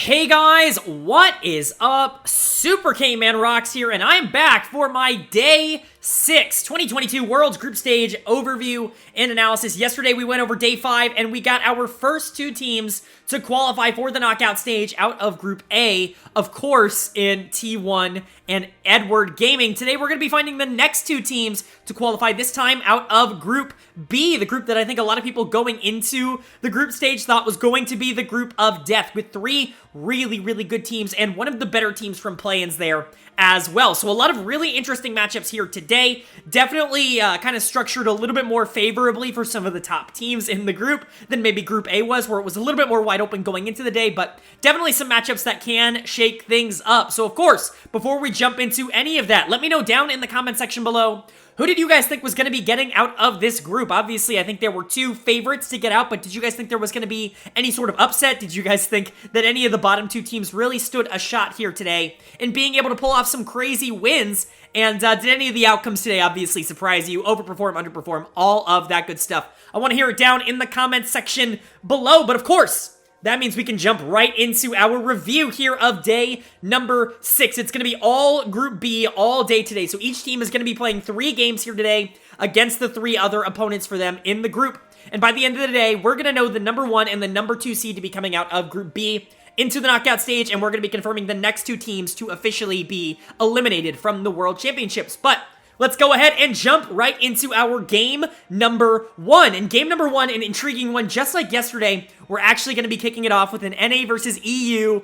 Hey guys, what is up? SuperKmanrocks here, and I'm back for my Day 6 2022 Worlds Group Stage overview and analysis. Yesterday we went over Day 5, and we got our first two teams to qualify for the knockout stage out of Group A, of course, in T1 and Edward Gaming. Today we're going to be finding the next two teams to qualify, this time out of Group B, the group that I think a lot of people going into the group stage thought was going to be the group of death, with three really good teams and one of the better teams from play-ins there as well. So a lot of really interesting matchups here today. Definitely kind of structured a little bit more favorably for some of the top teams in the group than maybe Group A was, where it was a little bit more wide open going into the day, but definitely some matchups that can shake things up. So of course, before we jump into any of that, let me know down in the comment section below, who did you guys think was going to be getting out of this group? Obviously, I think there were two favorites to get out, but did you guys think there was going to be any sort of upset? Did you guys think that any of the bottom two teams really stood a shot here today in being able to pull off some crazy wins? And did any of the outcomes today obviously surprise you, overperform, underperform, all of that good stuff? I want to hear it down in the comment section below, but of course, that means we can jump right into our review here of day number 6. It's going to be all Group B all day today. So each team is going to be playing 3 games here today against the 3 other opponents for them in the group. And by the end of the day, we're going to know the number 1 and the number 2 seed to be coming out of Group B into the knockout stage. And we're going to be confirming the next 2 teams to officially be eliminated from the World Championships. But let's go ahead and jump right into our game number 1. And game number 1, an intriguing one, just like yesterday, we're actually going to be kicking it off with an NA versus EU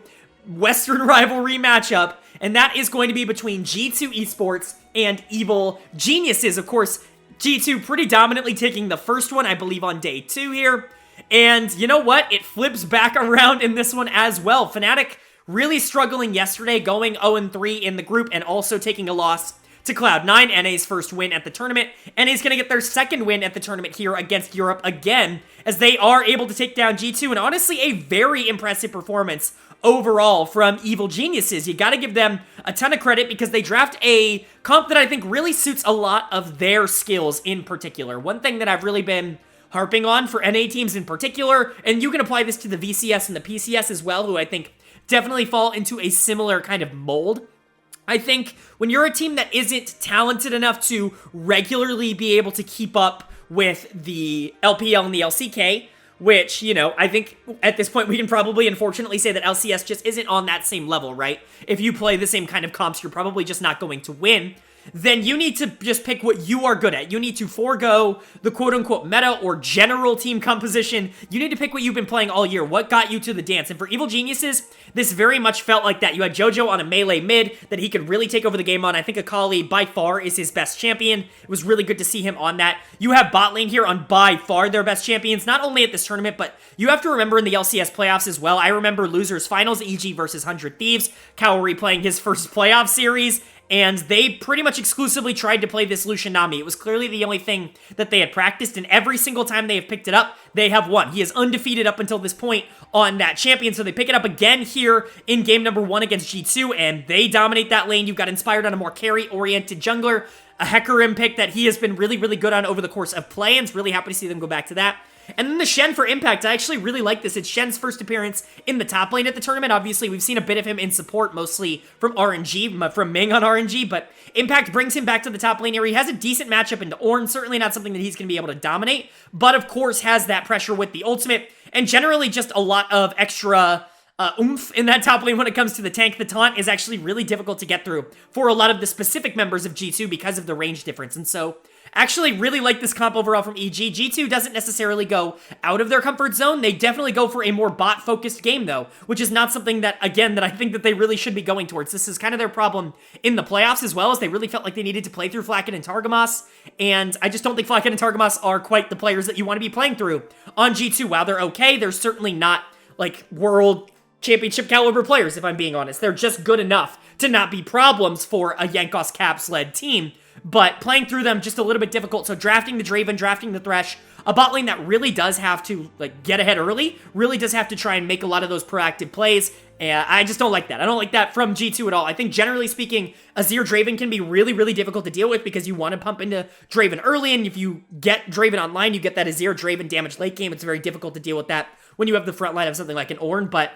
Western rivalry matchup. And that is going to be between G2 Esports and Evil Geniuses. Of course, G2 pretty dominantly taking the first one, I believe, on day 2 here. And you know what? It flips back around in this one as well. Fnatic really struggling yesterday, going 0-3 in the group and also taking a loss to Cloud9, NA's first win at the tournament. NA's going to get their second win at the tournament here against Europe again, as they are able to take down G2, and honestly, a very impressive performance overall from Evil Geniuses. You got to give them a ton of credit because they draft a comp that I think really suits a lot of their skills in particular. One thing that I've really been harping on for NA teams in particular, and you can apply this to the VCS and the PCS as well, who I think definitely fall into a similar kind of mold. I think when you're a team that isn't talented enough to regularly be able to keep up with the LPL and the LCK, which, you know, I think at this point we can probably unfortunately say that LCS just isn't on that same level, right? If you play the same kind of comps, you're probably just not going to win. Then you need to just pick what you are good at. You need to forego the quote-unquote meta or general team composition. You need to pick what you've been playing all year. What got you to the dance? And for Evil Geniuses, this very much felt like that. You had JoJo on a melee mid that he could really take over the game on. I think Akali by far is his best champion. It was really good to see him on that. You have bot lane here on by far their best champions, not only at this tournament, but you have to remember in the LCS playoffs as well. I remember losers finals, EG versus 100 Thieves, Kaori playing his first playoff series, and they pretty much exclusively tried to play this Lucian Nami. It was clearly the only thing that they had practiced, and every single time they have picked it up, they have won. He is undefeated up until this point on that champion, so they pick it up again here in game number 1 against G2, and they dominate that lane. You've got Inspired on a more carry-oriented jungler, a Hecarim pick that he has been really good on over the course of play, and it's really happy to see them go back to that. And then the Shen for Impact, I actually really like this. It's Shen's first appearance in the top lane at the tournament. Obviously, we've seen a bit of him in support, mostly from RNG, from Ming on RNG, but Impact brings him back to the top lane area. He has a decent matchup into Ornn, certainly not something that he's going to be able to dominate, but of course has that pressure with the ultimate, and generally just a lot of extra oomph in that top lane when it comes to the tank. The taunt is actually really difficult to get through for a lot of the specific members of G2 because of the range difference, and so actually really like this comp overall from EG. G2 doesn't necessarily go out of their comfort zone. They definitely go for a more bot-focused game, though, which is not something that, again, that I think that they really should be going towards. This is kind of their problem in the playoffs as well, as they really felt like they needed to play through Flacken and Targamas, and I just don't think Flacken and Targamas are quite the players that you want to be playing through on G2. While they're okay, they're certainly not, like, world championship caliber players, if I'm being honest. They're just good enough to not be problems for a Yankos Caps-led team, but playing through them just a little bit difficult. So drafting the Draven, drafting the Thresh, a bot lane that really does have to like get ahead early, really does have to try and make a lot of those proactive plays, and I just don't like that. I don't like that from G2 at all. I think generally speaking, Azir Draven can be really difficult to deal with because you want to pump into Draven early, and if you get Draven online, you get that Azir Draven damage late game. It's very difficult to deal with that when you have the front line of something like an Ornn, but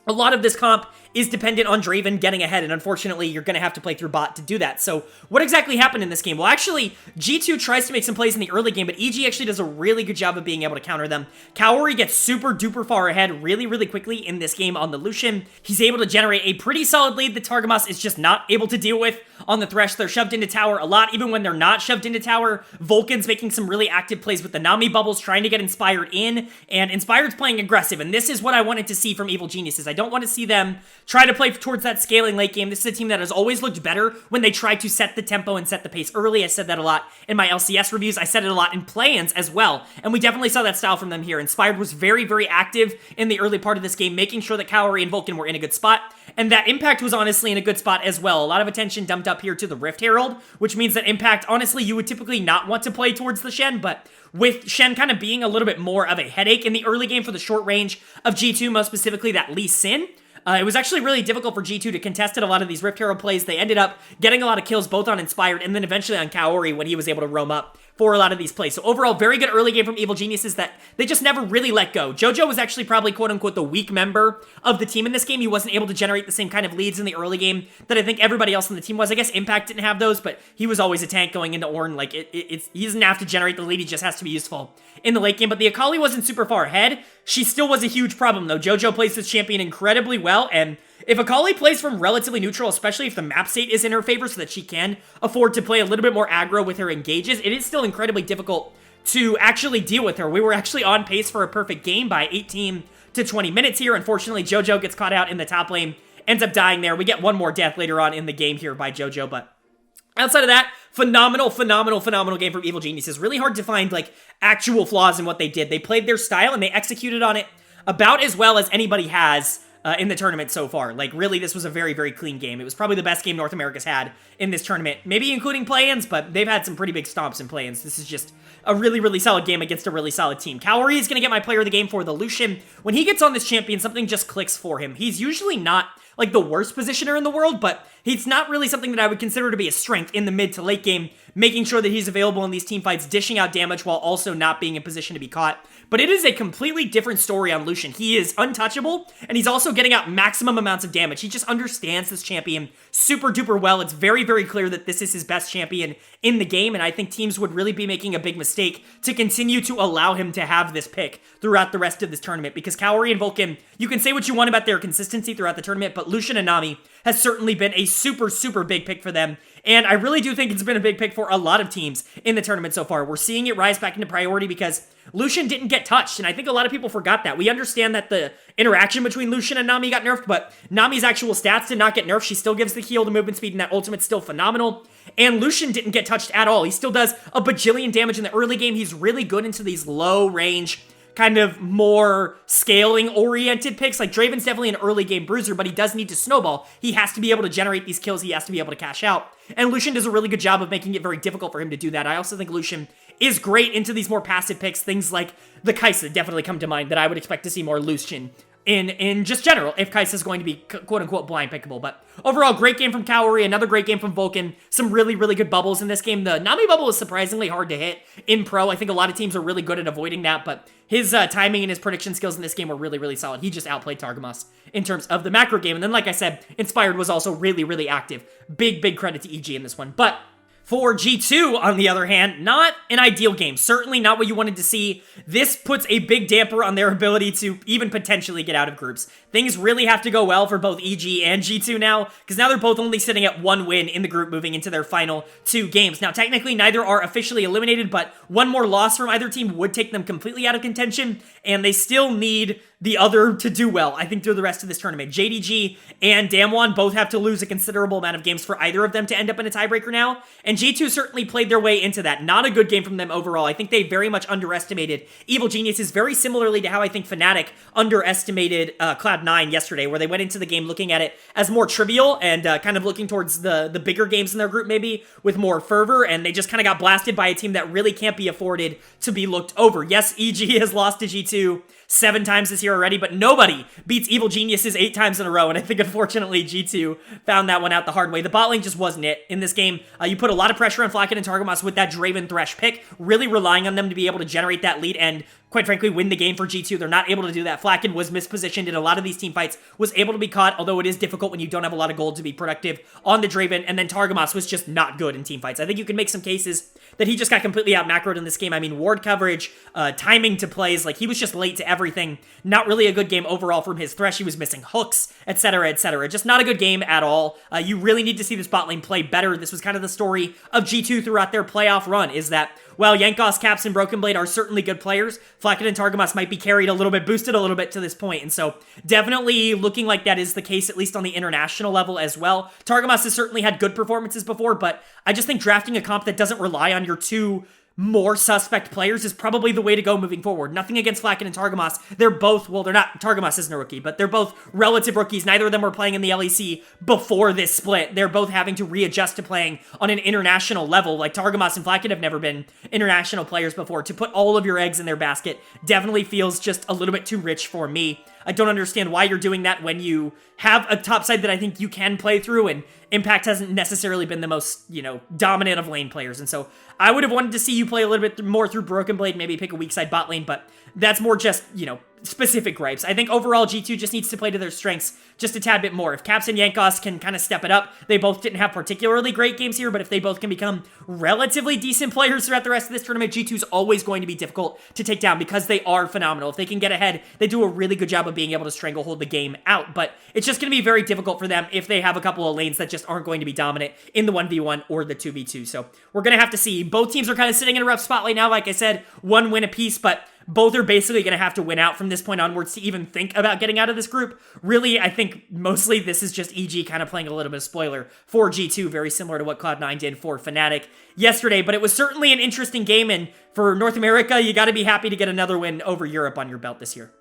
a lot of this comp is dependent on Draven getting ahead, and unfortunately, you're going to have to play through bot to do that. So what exactly happened in this game? Well, actually, G2 tries to make some plays in the early game, but EG actually does a really good job of being able to counter them. Kaori gets super duper far ahead really, really quickly in this game on the Lucian. He's able to generate a pretty solid lead that Targamas is just not able to deal with on the Thresh. They're shoved into tower a lot, even when they're not shoved into tower. Vulcan's making some really active plays with the Nami bubbles, trying to get Inspired in, and Inspired's playing aggressive, and this is what I wanted to see from Evil Geniuses. I don't want to see them try to play towards that scaling late game. This is a team that has always looked better when they try to set the tempo and set the pace early. I said that a lot in my LCS reviews. I said it a lot in play-ins as well, and we definitely saw that style from them here. Inspired was very, very active in the early part of this game, making sure that Kaori and Vulcan were in a good spot, and that Impact was honestly in a good spot as well. A lot of attention dumped up here to the Rift Herald, which means that Impact, honestly, you would typically not want to play towards the Shen, but with Shen kind of being a little bit more of a headache in the early game for the short range of G2, most specifically that Lee Sin, it was actually really difficult for G2 to contest at a lot of these Rift Herald plays. They ended up getting a lot of kills both on Inspired and then eventually on Kaori when he was able to roam up for a lot of these plays. So overall, very good early game from Evil Geniuses that they just never really let go. JoJo was actually probably quote-unquote the weak member of the team in this game. He wasn't able to generate the same kind of leads in the early game that I think everybody else on the team was. I guess Impact didn't have those, but he was always a tank going into Ornn. Like, he doesn't have to generate the lead, he just has to be useful in the late game. But the Akali wasn't super far ahead. She still was a huge problem, though. JoJo plays this champion incredibly well, and if Akali plays from relatively neutral, especially if the map state is in her favor so that she can afford to play a little bit more aggro with her engages, it is still incredibly difficult to actually deal with her. We were actually on pace for a perfect game by 18 to 20 minutes here. Unfortunately, JoJo gets caught out in the top lane, ends up dying there. We get one more death later on in the game here by JoJo, but outside of that, phenomenal game from Evil Geniuses. Really hard to find, like, actual flaws in what they did. They played their style, and they executed on it about as well as anybody has in the tournament so far. Like, really, this was a very, very clean game. It was probably the best game North America's had in this tournament, maybe including play-ins, but they've had some pretty big stomps in play-ins. This is just a really, really solid game against a really solid team. Kaori is going to get my player of the game for the Lucian. When he gets on this champion, something just clicks for him. He's usually not like the worst positioner in the world, but he's not really something that I would consider to be a strength in the mid to late game, making sure that he's available in these team fights, dishing out damage while also not being in position to be caught. But it is a completely different story on Lucian. He is untouchable, and he's also getting out maximum amounts of damage. He just understands this champion super duper well. It's very, very clear that this is his best champion in the game, and I think teams would really be making a big mistake to continue to allow him to have this pick throughout the rest of this tournament, because Kaori and Vulcan, you can say what you want about their consistency throughout the tournament, but Lucian and Nami has certainly been a super, super big pick for them, and I really do think it's been a big pick for a lot of teams in the tournament so far. We're seeing it rise back into priority because Lucian didn't get touched, and I think a lot of people forgot that. We understand that the interaction between Lucian and Nami got nerfed, but Nami's actual stats did not get nerfed. She still gives the heal, the movement speed, and that ultimate's still phenomenal. And Lucian didn't get touched at all. He still does a bajillion damage in the early game. He's really good into these low range, kind of more scaling-oriented picks. Like, Draven's definitely an early-game bruiser, but he does need to snowball. He has to be able to generate these kills. He has to be able to cash out. And Lucian does a really good job of making it very difficult for him to do that. I also think Lucian is great into these more passive picks. Things like the Kai'Sa definitely come to mind that I would expect to see more Lucian in just general, if Kai'Sa is going to be quote-unquote blind pickable. But overall, great game from Kaori, another great game from Vulcan, some really, really good bubbles in this game. The Nami bubble is surprisingly hard to hit in pro. I think a lot of teams are really good at avoiding that, but his timing and his prediction skills in this game were really, really solid. He just outplayed Targamas in terms of the macro game. And then, like I said, Inspired was also really, really active. Big credit to EG in this one. But for G2, on the other hand, not an ideal game. Certainly not what you wanted to see. This puts a big damper on their ability to even potentially get out of groups. Things really have to go well for both EG and G2 now, because now they're both only sitting at one win in the group moving into their final two games. Now, technically, neither are officially eliminated, but one more loss from either team would take them completely out of contention, and they still need the other to do well, I think, through the rest of this tournament. JDG and DAMWON both have to lose a considerable amount of games for either of them to end up in a tiebreaker now, and G2 certainly played their way into that. Not a good game from them overall. I think they very much underestimated Evil Geniuses, very similarly to how I think Fnatic underestimated Cloud9 yesterday, where they went into the game looking at it as more trivial and kind of looking towards the bigger games in their group maybe with more fervor, and they just kind of got blasted by a team that really can't be afforded to be looked over. Yes, EG has lost to G2 7 times this year already, but nobody beats Evil Geniuses 8 times in a row, and I think, unfortunately, G2 found that one out the hard way. The bot lane just wasn't it in this game. You put a lot of pressure on Flakken and Targamas with that Draven Thresh pick, really relying on them to be able to generate that lead and quite frankly, win the game for G2. They're not able to do that. Flacken was mispositioned in a lot of these team fights, was able to be caught, although it is difficult when you don't have a lot of gold to be productive on the Draven, and then Targamas was just not good in team fights. I think you can make some cases that he just got completely out-macroed in this game. I mean, ward coverage, timing to plays, like, he was just late to everything. Not really a good game overall from his Thresh. He was missing hooks, etc., etc. Just not a good game at all. You really need to see this bot lane play better. This was kind of the story of G2 throughout their playoff run, is that while Jankos, Caps, and Broken Blade are certainly good players, Flacken and Targamas might be carried a little bit, boosted a little bit to this point, and so definitely looking like that is the case, at least on the international level as well. Targamas has certainly had good performances before, but I just think drafting a comp that doesn't rely on your two more suspect players is probably the way to go moving forward. Nothing against Flacken and Targamas. They're both, well, they're not, Targamas isn't a rookie, but they're both relative rookies. Neither of them were playing in the LEC before this split. They're both having to readjust to playing on an international level. Like, Targamas and Flacken have never been international players before. To put all of your eggs in their basket definitely feels just a little bit too rich for me. I don't understand why you're doing that when you have a top side that I think you can play through, and Impact hasn't necessarily been the most, dominant of lane players. And so I would have wanted to see you play a little bit more through Broken Blade, maybe pick a weak side bot lane, but that's more just, specific gripes. I think overall G2 just needs to play to their strengths just a tad bit more. If Caps and Jankos can kind of step it up, they both didn't have particularly great games here, but if they both can become relatively decent players throughout the rest of this tournament, G2's always going to be difficult to take down because they are phenomenal. If they can get ahead, they do a really good job of being able to stranglehold the game out, but it's just going to be very difficult for them if they have a couple of lanes that just aren't going to be dominant in the 1v1 or the 2v2. So we're going to have to see. Both teams are kind of sitting in a rough spot right now. Like I said, one win apiece, but both are basically going to have to win out from this point onwards to even think about getting out of this group. Really, I think mostly this is just EG kind of playing a little bit of spoiler for G2, very similar to what Cloud9 did for Fnatic yesterday, but it was certainly an interesting game, and for North America, you got to be happy to get another win over Europe on your belt this year.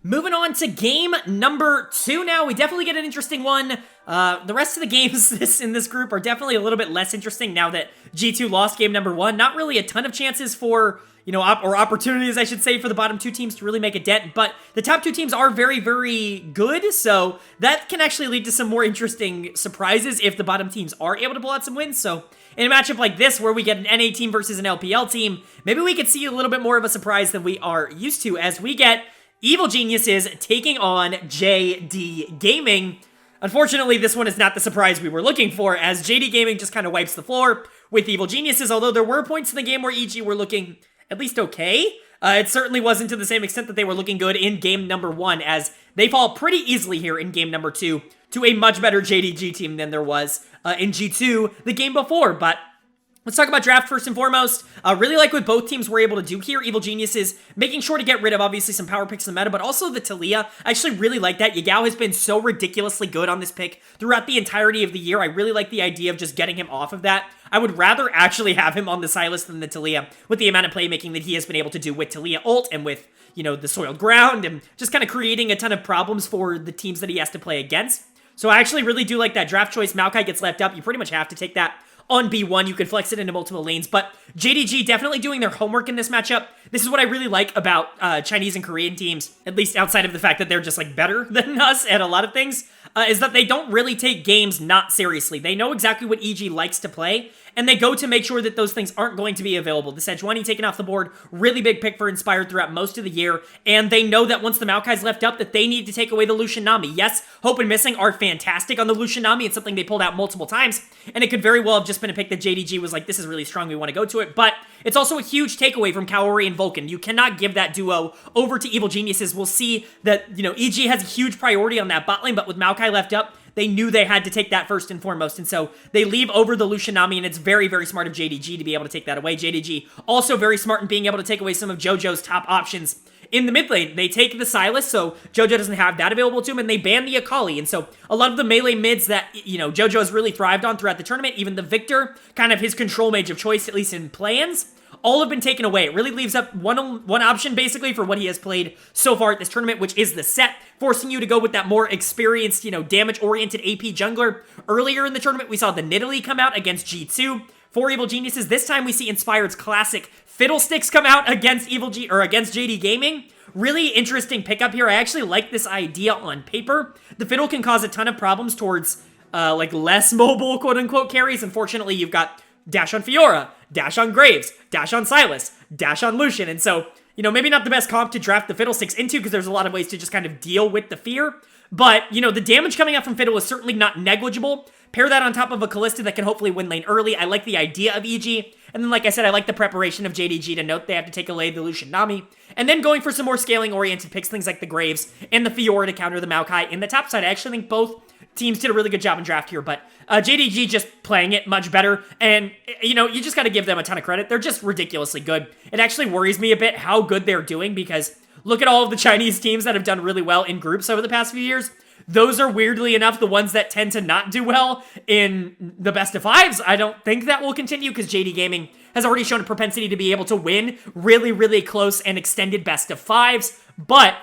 Moving on to game number 2 now. We definitely get an interesting one. The rest of the games in this group are definitely a little bit less interesting now that G2 lost game number 1. Not really a ton of chances for, or opportunities, I should say, for the bottom 2 teams to really make a dent, but the top 2 teams are very, very good, so that can actually lead to some more interesting surprises if the bottom teams are able to pull out some wins. So in a matchup like this, where we get an NA team versus an LPL team, maybe we could see a little bit more of a surprise than we are used to, as we get Evil Geniuses taking on JD Gaming. Unfortunately, this one is not the surprise we were looking for, as JD Gaming just kind of wipes the floor with Evil Geniuses, although there were points in the game where EG were looking at least okay. It certainly wasn't to the same extent that they were looking good in game number 1, as they fall pretty easily here in game number 2 to a much better JDG team than there was in G2 the game before. But let's talk about draft first and foremost. Really like what both teams were able to do here. Evil Geniuses making sure to get rid of, obviously, some power picks in the meta, but also the Taliyah. I actually really like that. Yagao has been so ridiculously good on this pick throughout the entirety of the year. I really like the idea of just getting him off of that. I would rather actually have him on the Sylas than the Taliyah, with the amount of playmaking that he has been able to do with Taliyah ult and with, the soiled ground, and just kind of creating a ton of problems for the teams that he has to play against. So I actually really do like that draft choice. Maokai gets left up. You pretty much have to take that on B1. You can flex it into multiple lanes, but JDG definitely doing their homework in this matchup. This is what I really like about Chinese and Korean teams, at least outside of the fact that they're just better than us at a lot of things, is that they don't really take games not seriously. They know exactly what EG likes to play, and they go to make sure that those things aren't going to be available. The Sejuani taken off the board, really big pick for Inspired throughout most of the year, and they know that once the Maokai's left up, that they need to take away the Lucian Nami. Yes, Hope and Missing are fantastic on the Lucian Nami. It's something they pulled out multiple times, and it could very well have just been a pick that JDG was like, this is really strong, we want to go to it, but it's also a huge takeaway from Kaori and Vulcan. You cannot give that duo over to Evil Geniuses. We'll see that, EG has a huge priority on that bot lane, but with Maokai left up, they knew they had to take that first and foremost, and so they leave over the Lucian Nami, and it's very, very smart of JDG to be able to take that away. JDG also very smart in being able to take away some of JoJo's top options in the mid lane. They take the Sylas, so JoJo doesn't have that available to him, and they ban the Akali, and so a lot of the melee mids that, JoJo has really thrived on throughout the tournament, even the Victor, kind of his control mage of choice, at least in plans, all have been taken away. It really leaves up one option, basically, for what he has played so far at this tournament, which is the set, forcing you to go with that more experienced, damage-oriented AP jungler. Earlier in the tournament, we saw the Nidalee come out against G2 for Evil Geniuses. This time, we see Inspired's classic Fiddlesticks come out against against JD Gaming. Really interesting pickup here. I actually like this idea on paper. The Fiddle can cause a ton of problems towards, less mobile, quote-unquote, carries. Unfortunately, you've got dash on Fiora, dash on Graves, dash on Sylas, dash on Lucian. And so, maybe not the best comp to draft the Fiddlesticks into because there's a lot of ways to just kind of deal with the fear. But, the damage coming out from Fiddle is certainly not negligible. Pair that on top of a Kalista that can hopefully win lane early. I like the idea of EG. And then, like I said, I like the preparation of JDG to note they have to take away the Lucian Nami. And then going for some more scaling-oriented picks, things like the Graves and the Fiora to counter the Maokai in the top side. I actually think both teams did a really good job in draft here, but JDG just playing it much better, and, you just got to give them a ton of credit. They're just ridiculously good. It actually worries me a bit how good they're doing, because look at all of the Chinese teams that have done really well in groups over the past few years. Those are, weirdly enough, the ones that tend to not do well in the best of fives. I don't think that will continue, because JD Gaming has already shown a propensity to be able to win really, really close and extended best of fives, but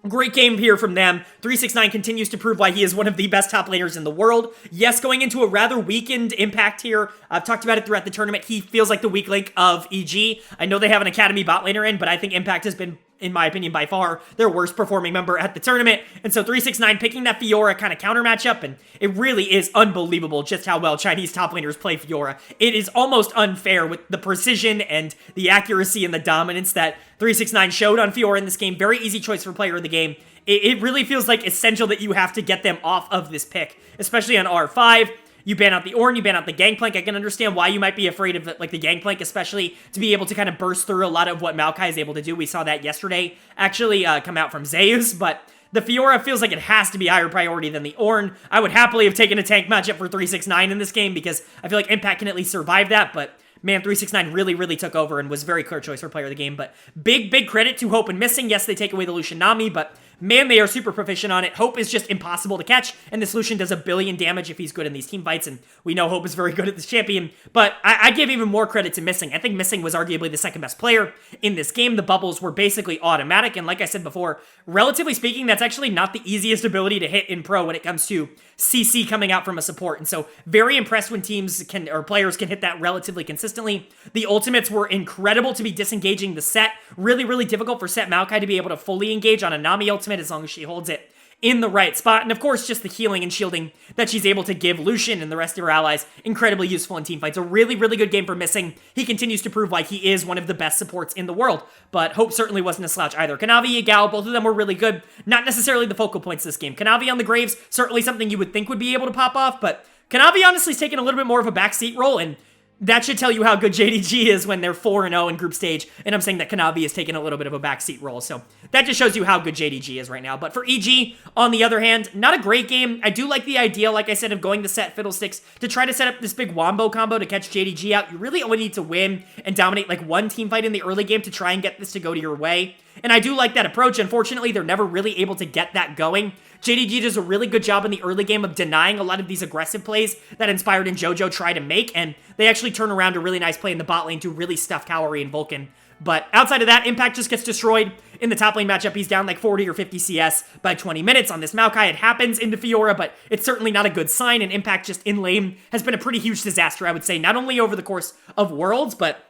great game here from them. 369 continues to prove why he is one of the best top laners in the world. Yes, going into a rather weakened Impact here. I've talked about it throughout the tournament. He feels like the weak link of EG. I know they have an Academy bot laner in, but I think Impact has been, in my opinion, by far their worst performing member at the tournament. And so 369 picking that Fiora kind of counter matchup, and it really is unbelievable just how well Chinese top laners play Fiora. It is almost unfair with the precision and the accuracy and the dominance that 369 showed on Fiora in this game. Very easy choice for player of the game. It really feels like essential that you have to get them off of this pick, especially on R5. You ban out the Ornn, you ban out the Gangplank. I can understand why you might be afraid of the Gangplank, especially to be able to kind of burst through a lot of what Maokai is able to do. We saw that yesterday actually come out from Zeus, but the Fiora feels like it has to be higher priority than the Ornn. I would happily have taken a tank matchup for 369 in this game because I feel like Impact can at least survive that, but man, 369 really, really took over and was very clear choice for player of the game. But big credit to Hope and Missing. Yes, they take away the Lucian Nami, but man, they are super proficient on it. Hope is just impossible to catch, and this Lucian does 1 billion damage if he's good in these team fights, and we know Hope is very good at this champion, but I give even more credit to Missing. I think Missing was arguably the second best player in this game. The bubbles were basically automatic, and like I said before, relatively speaking, that's actually not the easiest ability to hit in pro when it comes to CC coming out from a support, and so very impressed when teams can, or players can hit that relatively consistently. The ultimates were incredible to be disengaging the set. Really, really difficult for Set Maokai to be able to fully engage on a Nami ultimate as long as she holds it in the right spot. And of course, just the healing and shielding that she's able to give Lucian and the rest of her allies, incredibly useful in team fights. A really, really good game for Missing. He continues to prove why he is one of the best supports in the world, but Hope certainly wasn't a slouch either. Kanavi, Yagao, both of them were really good. Not necessarily the focal points this game. Kanavi on the Graves, certainly something you would think would be able to pop off, but Kanavi honestly is taking a little bit more of a backseat role, and that should tell you how good JDG is when they're 4-0 in group stage, and I'm saying that Kanavi is taking a little bit of a backseat role, so that just shows you how good JDG is right now. But for EG, on the other hand, not a great game. I do like the idea, like I said, of going to set Fiddlesticks to try to set up this big wombo combo to catch JDG out. You really only need to win and dominate like one team fight in the early game to try and get this to go to your way. And I do like that approach. Unfortunately, they're never really able to get that going. JDG does a really good job in the early game of denying a lot of these aggressive plays that Inspired and JoJo try to make, and they actually turn around a really nice play in the bot lane to really stuff Kaori and Vulcan. But outside of that, Impact just gets destroyed. In the top lane matchup, he's down like 40 or 50 CS by 20 minutes on this Maokai. It happens into Fiora, but it's certainly not a good sign, and Impact just in lane has been a pretty huge disaster, I would say, not only over the course of Worlds, but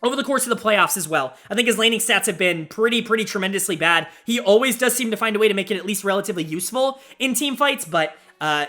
over the course of the playoffs as well. I think his laning stats have been pretty tremendously bad. He always does seem to find a way to make it at least relatively useful in team fights, but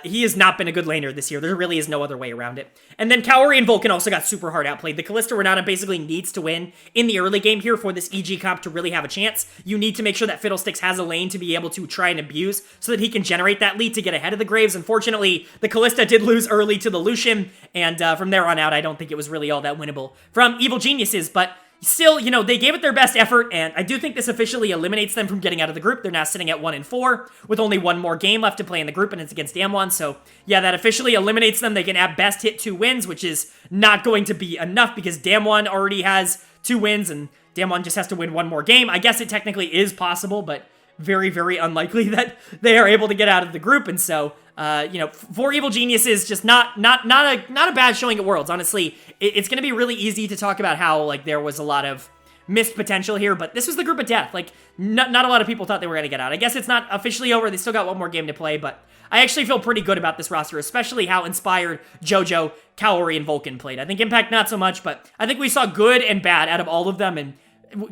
he has not been a good laner this year. There really is no other way around it. And then Kaori and Vulcan also got super hard outplayed. The Kalista Renata basically needs to win in the early game here for this EG comp to really have a chance. You need to make sure that Fiddlesticks has a lane to be able to try and abuse so that he can generate that lead to get ahead of the Graves. Unfortunately, the Kalista did lose early to the Lucian, and from there on out, I don't think it was really all that winnable from Evil Geniuses, but still, they gave it their best effort, and I do think this officially eliminates them from getting out of the group. They're now sitting at 1-4 with only one more game left to play in the group, and it's against DAMWON. So yeah, that officially eliminates them. They can at best hit 2 wins, which is not going to be enough because DAMWON already has 2 wins, and DAMWON just has to win 1 more game. I guess it technically is possible, but very unlikely that they are able to get out of the group. And so for Evil Geniuses, just not a bad showing at Worlds. Honestly, it's going to be really easy to talk about how like there was a lot of missed potential here, but this was the group of death. Like not a lot of people thought they were going to get out. I guess it's not officially over. They still got 1 more game to play, but I actually feel pretty good about this roster, especially how Inspired, JoJo, Kaori, and Vulcan played. I think Impact not so much, but I think we saw good and bad out of all of them, and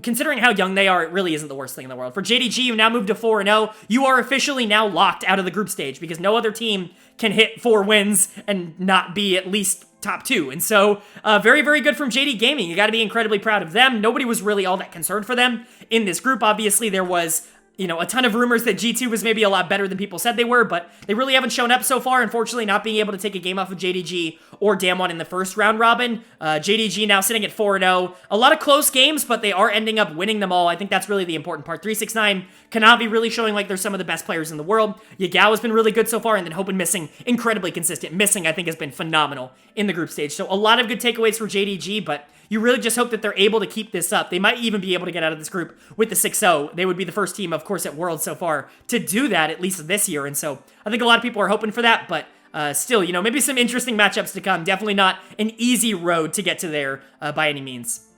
considering how young they are, it really isn't the worst thing in the world. For JDG, you now moved to 4-0. You are officially now locked out of the group stage because no other team can hit 4 wins and not be at least top 2. And so, very, very good from JD Gaming. You got to be incredibly proud of them. Nobody was really all that concerned for them in this group. Obviously, there was, you know, a ton of rumors that G2 was maybe a lot better than people said they were, but they really haven't shown up so far. Unfortunately, not being able to take a game off of JDG or DAMWON in the first round robin. JDG now sitting at 4-0. A lot of close games, but they are ending up winning them all. I think that's really the important part. 369, Kanavi really showing like they're some of the best players in the world. Yagao has been really good so far, and then Hope and Missing, incredibly consistent. Missing, I think, has been phenomenal in the group stage. So a lot of good takeaways for JDG, but you really just hope that they're able to keep this up. They might even be able to get out of this group with the 6-0. They would be the first team, of course, at Worlds so far to do that, at least this year. And so I think a lot of people are hoping for that, but still, you know, maybe some interesting matchups to come. Definitely not an easy road to get to there by any means.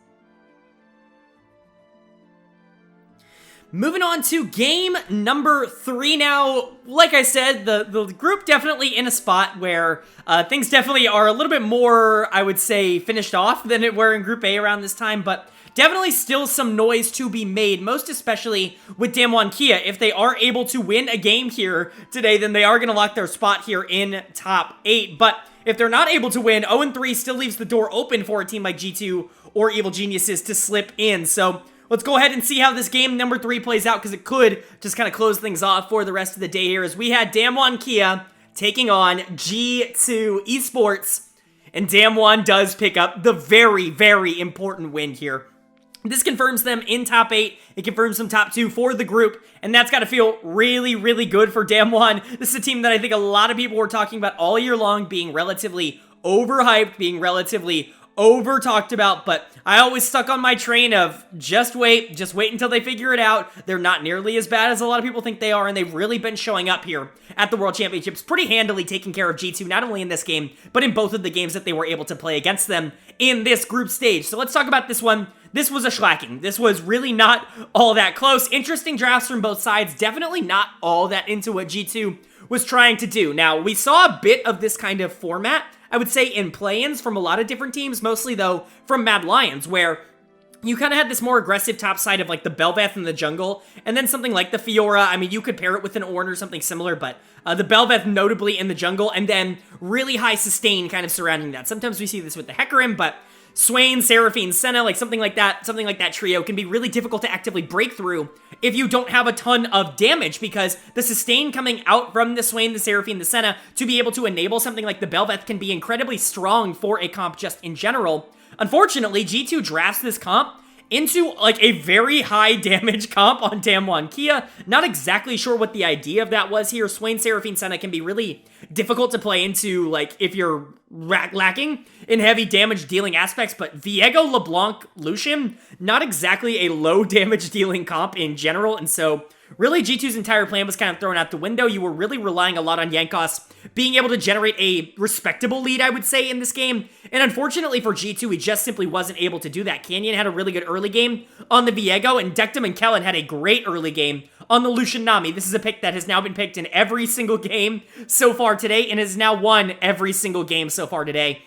Moving on to game number 3 now. Like I said, the group definitely in a spot where things definitely are a little bit more, I would say, finished off than it were in Group A around this time, but definitely still some noise to be made, most especially with DAMWON Kia. If they are able to win a game here today, then they are going to lock their spot here in top 8, but if they're not able to win, 0-3 still leaves the door open for a team like G2 or Evil Geniuses to slip in, so let's go ahead and see how this game number 3 plays out, because it could just kind of close things off for the rest of the day here, as we had DAMWON Kia taking on G2 Esports, and DAMWON does pick up the very, very important win here. This confirms them in top 8, it confirms them top 2 for the group, and that's got to feel really, really good for DAMWON. This is a team that I think a lot of people were talking about all year long, being relatively overhyped, being relatively over talked about, but I always stuck on my train of just wait until they figure it out. They're not nearly as bad as a lot of people think they are, and they've really been showing up here at the World Championships, pretty handily taking care of G2, not only in this game, but in both of the games that they were able to play against them in this group stage. So let's talk about this one. This was a shellacking. This was really not all that close. Interesting drafts from both sides, definitely not all that into what G2 was trying to do. Now, we saw a bit of this kind of format, I would say, in play-ins from a lot of different teams, mostly, though, from Mad Lions, where you kind of had this more aggressive top side of, like, the Bel'Veth in the jungle, and then something like the Fiora. I mean, you could pair it with an Ornn or something similar, but the Bel'Veth notably in the jungle, and then really high sustain kind of surrounding that. Sometimes we see this with the Hecarim, but Swain, Seraphine, Senna, like something like that trio can be really difficult to actively break through if you don't have a ton of damage, because the sustain coming out from the Swain, the Seraphine, the Senna to be able to enable something like the Bel'Veth can be incredibly strong for a comp just in general. Unfortunately, G2 drafts this comp into, like, a very high damage comp on DAMWON Kia. Not exactly sure what the idea of that was here. Swain, Seraphine, Senna can be really difficult to play into, like, if you're lacking in heavy damage dealing aspects, but Viego, LeBlanc, Lucian, not exactly a low damage dealing comp in general, and so really G2's entire plan was kind of thrown out the window. You were really relying a lot on Jankos being able to generate a respectable lead, I would say, in this game, and unfortunately for G2, he just simply wasn't able to do that. Canyon had a really good early game on the Viego, and Dectum and Kellen had a great early game on the Lucian Nami. This is a pick that has now been picked in every single game so far today, and has now won every single game so far today.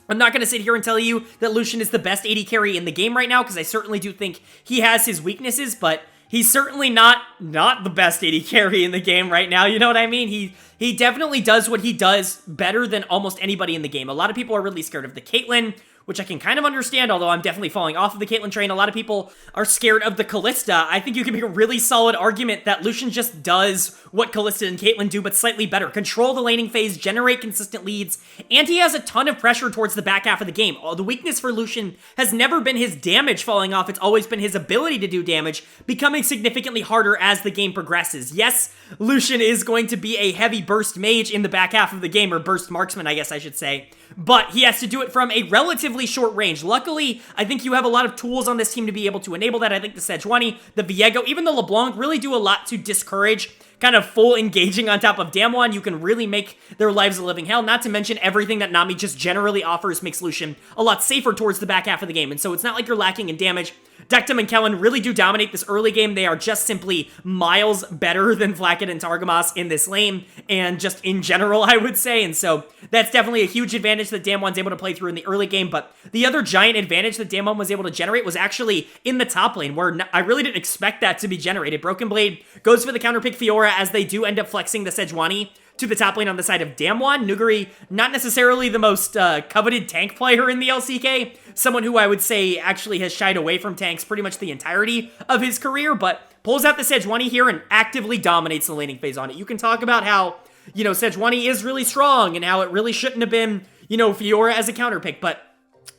I'm not going to sit here and tell you that Lucian is the best AD carry in the game right now, because I certainly do think he has his weaknesses, but he's certainly not the best AD carry in the game right now, you know what I mean? He definitely does what he does better than almost anybody in the game. A lot of people are really scared of the Caitlyn, which I can kind of understand, although I'm definitely falling off of the Caitlyn train. A lot of people are scared of the Kalista. I think you can make a really solid argument that Lucian just does what Kalista and Caitlyn do, but slightly better. Control the laning phase, generate consistent leads, and he has a ton of pressure towards the back half of the game. The weakness for Lucian has never been his damage falling off. It's always been his ability to do damage, becoming significantly harder as the game progresses. Yes, Lucian is going to be a heavy burst mage in the back half of the game, or burst marksman, I guess I should say, but he has to do it from a relatively short range. Luckily, I think you have a lot of tools on this team to be able to enable that. I think the Sejuani, the Viego, even the LeBlanc really do a lot to discourage kind of full engaging on top of DAMWON. You can really make their lives a living hell, not to mention everything that Nami just generally offers makes Lucian a lot safer towards the back half of the game, and so it's not like you're lacking in damage. Dectum and Kellen really do dominate this early game. They are just simply miles better than Flacket and Targamas in this lane, and just in general, I would say, and so that's definitely a huge advantage that DAMWON's able to play through in the early game, but the other giant advantage that DAMWON was able to generate was actually in the top lane, where I really didn't expect that to be generated. Broken Blade goes for the counterpick Fiora, as they do end up flexing the Sejuani to the top lane on the side of DAMWON. Nuguri, not necessarily the most coveted tank player in the LCK, someone who I would say actually has shied away from tanks pretty much the entirety of his career, but pulls out the Sejuani here and actively dominates the laning phase on it. You can talk about how, you know, Sejuani is really strong and how it really shouldn't have been, you know, Fiora as a counter pick, but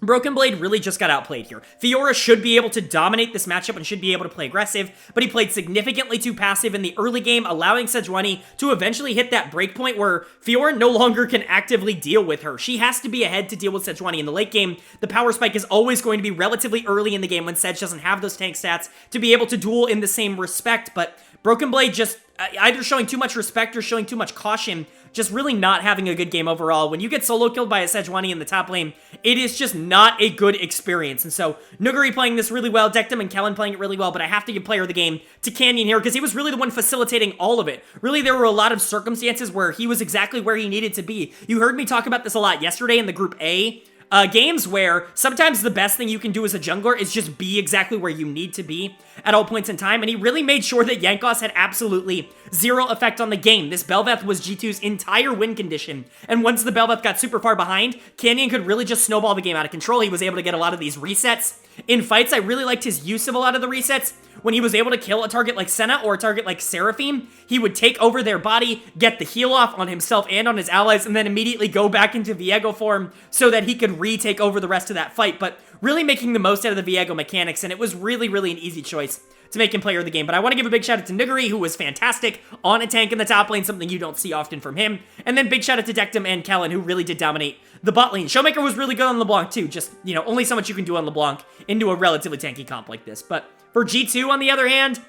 Broken Blade really just got outplayed here. Fiora should be able to dominate this matchup and should be able to play aggressive, but he played significantly too passive in the early game, allowing Sejuani to eventually hit that breakpoint where Fiora no longer can actively deal with her. She has to be ahead to deal with Sejuani in the late game. The power spike is always going to be relatively early in the game when Sedge doesn't have those tank stats to be able to duel in the same respect, but Broken Blade just either showing too much respect or showing too much caution, just really not having a good game overall. When you get solo killed by a Sejuani in the top lane, it is just not a good experience. And so Nuguri playing this really well, Dectum and Kellen playing it really well, but I have to give player of the game to Canyon here because he was really the one facilitating all of it. Really, there were a lot of circumstances where he was exactly where he needed to be. You heard me talk about this a lot yesterday in the Group A games where sometimes the best thing you can do as a jungler is just be exactly where you need to be at all points in time, and he really made sure that Jankos had absolutely zero effect on the game. This Bel'Veth was G2's entire win condition, and once the Bel'Veth got super far behind, Canyon could really just snowball the game out of control. He was able to get a lot of these resets. In fights, I really liked his use of a lot of the resets. When he was able to kill a target like Senna or a target like Seraphine, he would take over their body, get the heal off on himself and on his allies, and then immediately go back into Viego form so that he could retake over the rest of that fight, but really making the most out of the Viego mechanics, and it was really, really an easy choice to make him player of the game. But I want to give a big shout out to Nuguri, who was fantastic on a tank in the top lane, something you don't see often from him. And then big shout out to Dectum and Kellen, who really did dominate the bot lane. Showmaker was really good on LeBlanc too, just, you know, only so much you can do on LeBlanc into a relatively tanky comp like this. But for G2, on the other hand,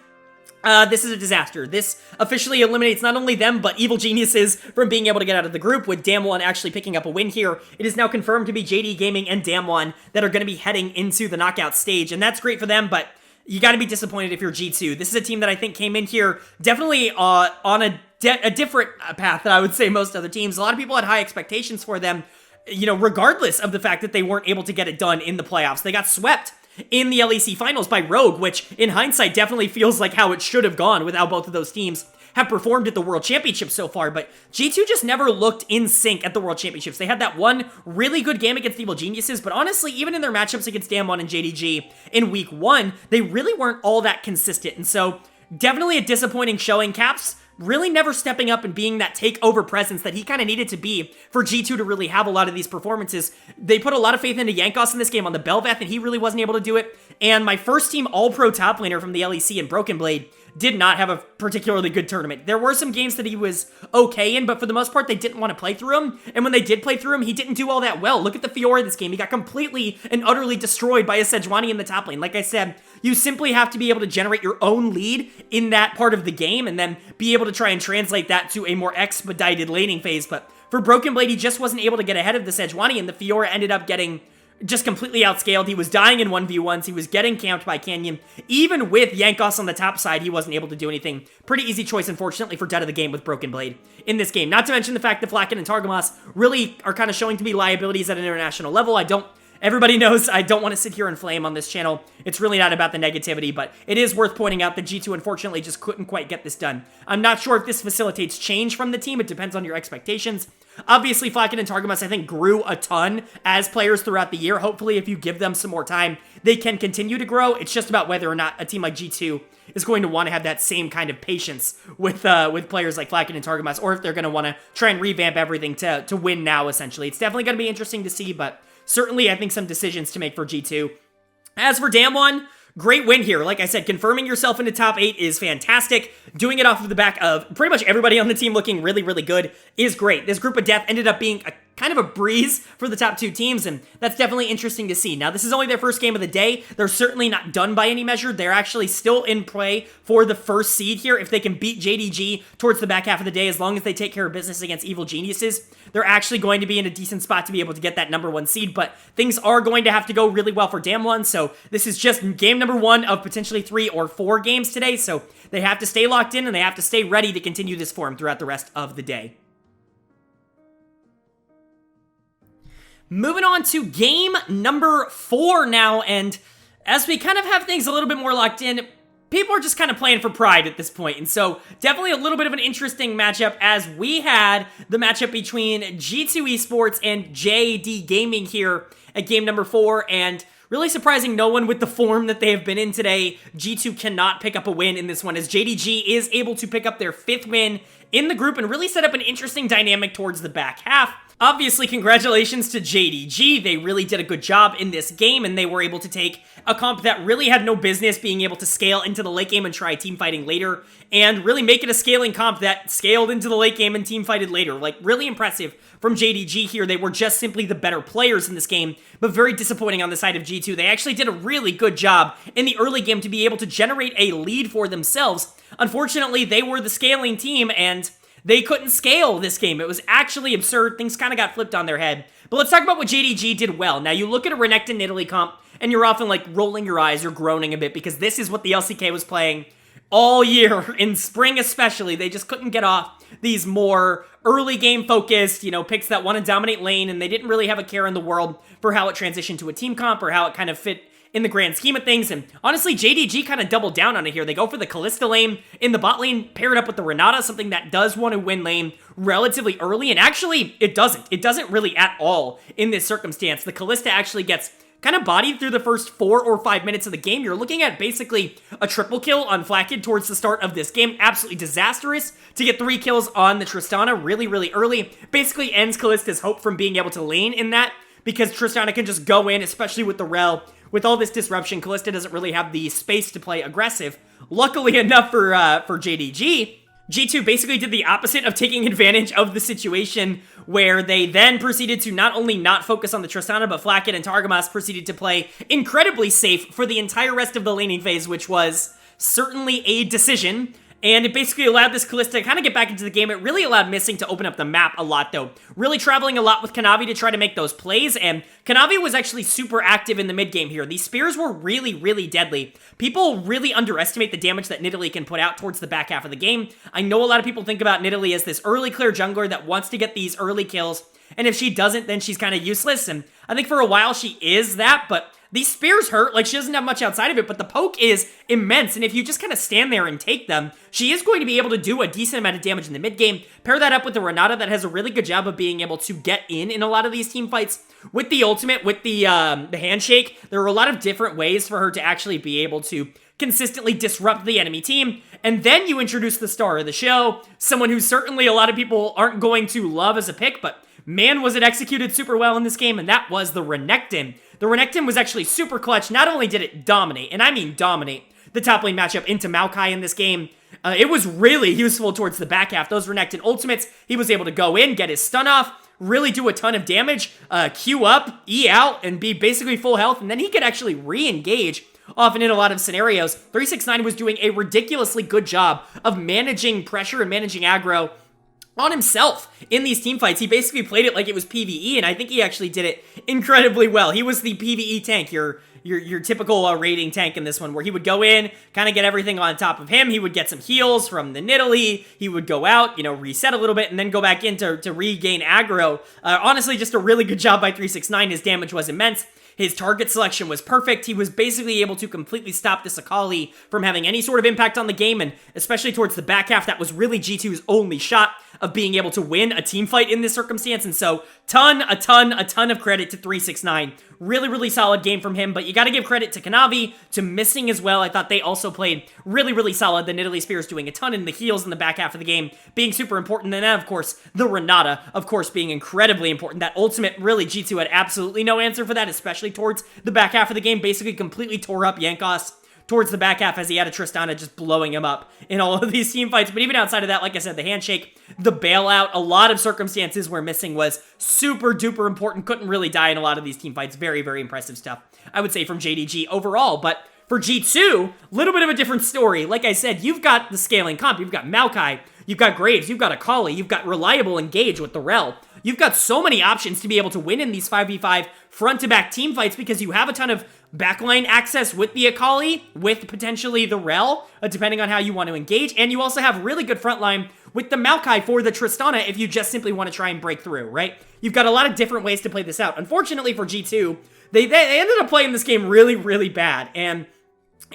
this is a disaster. This officially eliminates not only them, but Evil Geniuses from being able to get out of the group, with DAMWON actually picking up a win here. It is now confirmed to be JD Gaming and DAMWON that are going to be heading into the knockout stage, and that's great for them, but you got to be disappointed if you're G2. This is a team that I think came in here definitely on a different path than I would say most other teams. A lot of people had high expectations for them, you know, regardless of the fact that they weren't able to get it done in the playoffs. They got swept in the LEC finals by Rogue, which in hindsight definitely feels like how it should have gone with how both of those teams have performed at the World Championship so far, but G2 just never looked in sync at the World Championships. They had that one really good game against Evil Geniuses, but honestly, even in their matchups against DAMWON and JDG in week 1, they really weren't all that consistent, and so definitely a disappointing showing. Caps really never stepping up and being that takeover presence that he kind of needed to be for G2 to really have a lot of these performances. They put a lot of faith into Jankos in this game on the Bel'Veth, and he really wasn't able to do it. And my first team all-pro top laner from the LEC in Broken Blade did not have a particularly good tournament. There were some games that he was okay in, but for the most part, they didn't want to play through him. And when they did play through him, he didn't do all that well. Look at the Fiora in this game. He got completely and utterly destroyed by a Sejuani in the top lane. Like I said, you simply have to be able to generate your own lead in that part of the game and then be able to try and translate that to a more expedited laning phase. But for Broken Blade, he just wasn't able to get ahead of the Sejuani, and the Fiora ended up getting just completely outscaled. He was dying in 1v1s. He was getting camped by Canyon. Even with Jankos on the top side, he wasn't able to do anything. Pretty easy choice, unfortunately, for dead of the game with Broken Blade in this game. Not to mention the fact that Flacken and Targamas really are kind of showing to be liabilities at an international level. Everybody knows I don't want to sit here and flame on this channel. It's really not about the negativity, but it is worth pointing out that G2 unfortunately just couldn't quite get this done. I'm not sure if this facilitates change from the team. It depends on your expectations. Obviously, Flacken and Targamas, I think, grew a ton as players throughout the year. Hopefully, if you give them some more time, they can continue to grow. It's just about whether or not a team like G2 is going to want to have that same kind of patience with players like Flacken and Targamas, or if they're going to want to try and revamp everything to win now, essentially. It's definitely going to be interesting to see, but certainly, I think some decisions to make for G2. As for DAMWON, great win here. Like I said, confirming yourself into top 8 is fantastic. Doing it off of the back of pretty much everybody on the team looking really, really good is great. This group of death ended up being a kind of a breeze for the top 2 teams, and that's definitely interesting to see. Now, this is only their first game of the day. They're certainly not done by any measure. They're actually still in play for the first seed here. If they can beat JDG towards the back half of the day, as long as they take care of business against Evil Geniuses, they're actually going to be in a decent spot to be able to get that number 1 seed, but things are going to have to go really well for DAMWON, so this is just game number 1 of potentially 3 or 4 games today, so they have to stay locked in and they have to stay ready to continue this form throughout the rest of the day. Moving on to game number 4 now, and as we kind of have things a little bit more locked in, people are just kind of playing for pride at this point. And so definitely a little bit of an interesting matchup, as we had the matchup between G2 Esports and JD Gaming here at game number 4. And really surprising no one with the form that they have been in today. G2 cannot pick up a win in this one, as JDG is able to pick up their 5th win in the group and really set up an interesting dynamic towards the back half. Obviously, congratulations to JDG. They really did a good job in this game, and they were able to take a comp that really had no business being able to scale into the late game and try team fighting later, and really make it a scaling comp that scaled into the late game and team fighted later. Like, really impressive from JDG here. They were just simply the better players in this game, but very disappointing on the side of G2. They actually did a really good job in the early game to be able to generate a lead for themselves. Unfortunately, they were the scaling team, and they couldn't scale this game. It was actually absurd. Things kind of got flipped on their head. But let's talk about what JDG did well. Now, you look at a Renekton Italy comp, and you're often like rolling your eyes or groaning a bit, because this is what the LCK was playing all year, in spring especially. They just couldn't get off these more early game focused, picks that want to dominate lane, and they didn't really have a care in the world for how it transitioned to a team comp or how it kind of fit in the grand scheme of things. And honestly, JDG kind of doubled down on it here. They go for the Kalista lane in the bot lane, paired up with the Renata, something that does want to win lane relatively early. And actually, it doesn't. It doesn't really at all in this circumstance. The Kalista actually gets kind of bodied through the first 4 or 5 minutes of the game. You're looking at basically a triple kill on Flakkid towards the start of this game. Absolutely disastrous to get 3 kills on the Tristana really, really early. Basically ends Kalista's hope from being able to lane in that, because Tristana can just go in, especially with the Rel. With all this disruption, Kalista doesn't really have the space to play aggressive. Luckily enough for JDG, G2 basically did the opposite of taking advantage of the situation, where they then proceeded to not only not focus on the Tristana, but Flakkid and Targamas proceeded to play incredibly safe for the entire rest of the laning phase, which was certainly a decision. And it basically allowed this Kalista to kind of get back into the game. It really allowed Missing to open up the map a lot, though. Really traveling a lot with Kanavi to try to make those plays, and Kanavi was actually super active in the mid game here. These spears were really, really deadly. People really underestimate the damage that Nidalee can put out towards the back half of the game. I know a lot of people think about Nidalee as this early clear jungler that wants to get these early kills, and if she doesn't, then she's kind of useless, and I think for a while she is that, but these spears hurt. Like, she doesn't have much outside of it, but the poke is immense, and if you just kind of stand there and take them, she is going to be able to do a decent amount of damage in the mid game. Pair that up with the Renata that has a really good job of being able to get in a lot of these team fights. With the ultimate, with the handshake, there are a lot of different ways for her to actually be able to consistently disrupt the enemy team. And then you introduce the star of the show, someone who certainly a lot of people aren't going to love as a pick, but man, was it executed super well in this game, and that was the Renekton. The Renekton was actually super clutch. Not only did it dominate, and I mean dominate, the top lane matchup into Maokai in this game, it was really useful towards the back half. Those Renekton ultimates, he was able to go in, get his stun off, really do a ton of damage, Q up, E out, and be basically full health, and then he could actually re-engage often in a lot of scenarios. 369 was doing a ridiculously good job of managing pressure and managing aggro on himself in these team fights. He basically played it like it was PvE, and I think he actually did it incredibly well. He was the PvE tank, your typical raiding tank in this one, where he would go in, kind of get everything on top of him. He would get some heals from the Nidalee. He would go out, reset a little bit, and then go back in to regain aggro. Honestly, just a really good job by 369. His damage was immense. His target selection was perfect. He was basically able to completely stop this Akali from having any sort of impact on the game, and especially towards the back half, that was really G2's only shot of being able to win a team fight in this circumstance. And so, a ton of credit to 369. Really, really solid game from him, but you gotta give credit to Kanavi, to Missing as well. I thought they also played really, really solid. The Nidalee Spears doing a ton, in the heals in the back half of the game being super important. And then, of course, the Renata, of course, being incredibly important. That ultimate, really, G2 had absolutely no answer for that, especially towards the back half of the game. Basically completely tore up Yankos towards the back half as he had a Tristana just blowing him up in all of these team fights. But even outside of that, like I said, the handshake, the bailout, a lot of circumstances where Missing was super duper important, couldn't really die in a lot of these team fights. Very, very impressive stuff, I would say, from JDG overall. But for G2, a little bit of a different story. Like I said, you've got the scaling comp, you've got Maokai, you've got Graves, you've got Akali, you've got reliable Engage with the Rel. You've got so many options to be able to win in these 5v5 front-to-back team fights, because you have a ton of backline access with the Akali, with potentially the Rel, depending on how you want to engage, and you also have really good frontline with the Maokai for the Tristana if you just simply want to try and break through, right? You've got a lot of different ways to play this out. Unfortunately for G2, they ended up playing this game really, really bad, and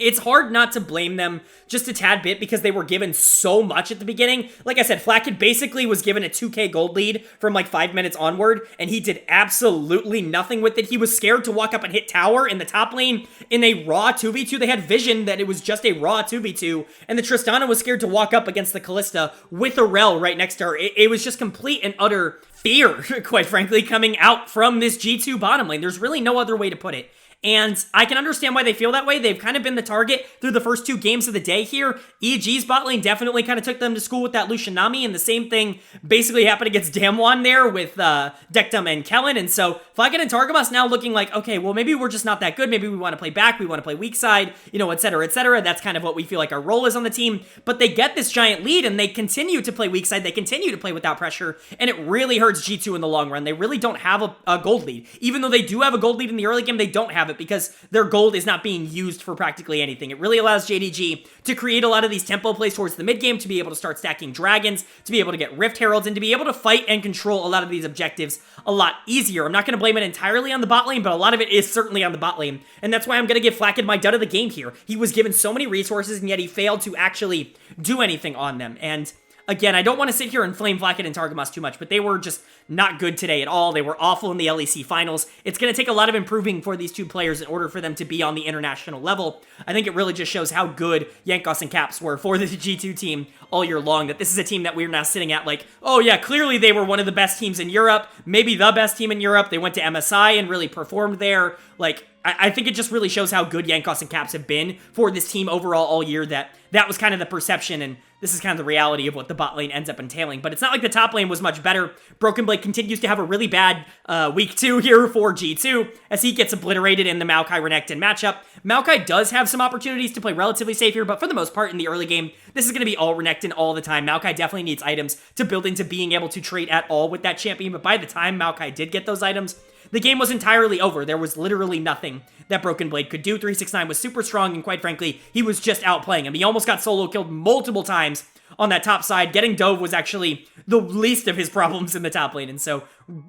It's hard not to blame them just a tad bit because they were given so much at the beginning. Like I said, Flakked basically was given a 2k gold lead from like 5 minutes onward, and he did absolutely nothing with it. He was scared to walk up and hit tower in the top lane in a raw 2v2. They had vision that it was just a raw 2v2, and the Tristana was scared to walk up against the Kalista with a Rel right next to her. It was just complete and utter fear, quite frankly, coming out from this G2 bottom lane. There's really no other way to put it. And I can understand why they feel that way. They've kind of been the target through the first 2 games of the day here. EG's bot lane definitely kind of took them to school with that Lucian Nami, and the same thing basically happened against DAMWON there with Dektum and Kellen. And so Flakked and Targamas now looking like, okay, well, maybe we're just not that good. Maybe we want to play back. We want to play weak side, you know, et cetera, et cetera. That's kind of what we feel like our role is on the team. But they get this giant lead, and they continue to play weak side. They continue to play without pressure, and it really hurts G2 in the long run. They really don't have a gold lead. Even though they do have a gold lead in the early game, they don't have it because their gold is not being used for practically anything. It really allows JDG to create a lot of these tempo plays towards the mid game, to be able to start stacking dragons, to be able to get Rift Heralds, and to be able to fight and control a lot of these objectives a lot easier. I'm not going to blame it entirely on the bot lane, but a lot of it is certainly on the bot lane, and that's why I'm going to give Flakked my dud of the game here. He was given so many resources, and yet he failed to actually do anything on them. And again, I don't want to sit here and flame Flakked and Targamas too much, but they were just not good today at all. They were awful in the LEC finals. It's going to take a lot of improving for these 2 players in order for them to be on the international level. I think it really just shows how good Jankos and Caps were for the G2 team all year long, that this is a team that we're now sitting at like, oh yeah, clearly they were one of the best teams in Europe, maybe the best team in Europe. They went to MSI and really performed there. Like, I think it just really shows how good Jankos and Caps have been for this team overall all year, that was kind of the perception, and this is kind of the reality of what the bot lane ends up entailing. But it's not like the top lane was much better. Broken Blade continues to have a really bad week 2 here for G2, as he gets obliterated in the Maokai-Renekton matchup. Maokai does have some opportunities to play relatively safe here, but for the most part in the early game, this is going to be all Renekton all the time. Maokai definitely needs items to build into being able to trade at all with that champion, but by the time Maokai did get those items, the game was entirely over. There was literally nothing that Broken Blade could do. 369 was super strong, and quite frankly, he was just outplaying him. He almost got solo killed multiple times on that top side. Getting dove was actually the least of his problems in the top lane, and so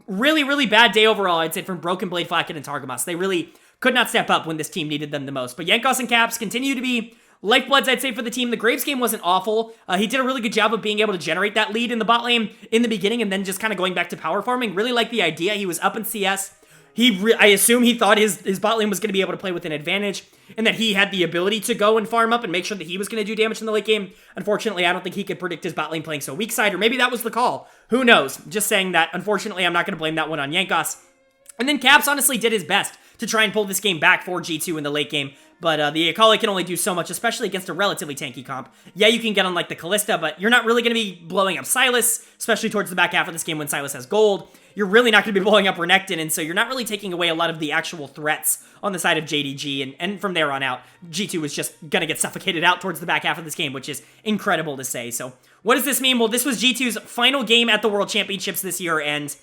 really, really bad day overall, I'd say, from Broken Blade, Flakked, and Targamas. They really could not step up when this team needed them the most. But Jankos and Caps continue to be lifebloods, I'd say, for the team. The Graves game wasn't awful. He did a really good job of being able to generate that lead in the bot lane in the beginning, and then just kind of going back to power farming. Really like the idea. He was up in CS. I assume he thought his bot lane was going to be able to play with an advantage, and that he had the ability to go and farm up and make sure that he was going to do damage in the late game. Unfortunately, I don't think he could predict his bot lane playing so weak side, or maybe that was the call. Who knows? Just saying that, unfortunately, I'm not going to blame that one on Jankos. And then Caps honestly did his best to try and pull this game back for G2 in the late game. But the Akali can only do so much, especially against a relatively tanky comp. Yeah, you can get on like the Kalista, but you're not really going to be blowing up Sylas, especially towards the back half of this game when Sylas has gold. You're really not going to be blowing up Renekton, and so you're not really taking away a lot of the actual threats on the side of JDG, and from there on out, G2 is just going to get suffocated out towards the back half of this game, which is incredible to say. So what does this mean? Well, this was G2's final game at the World Championships this year, and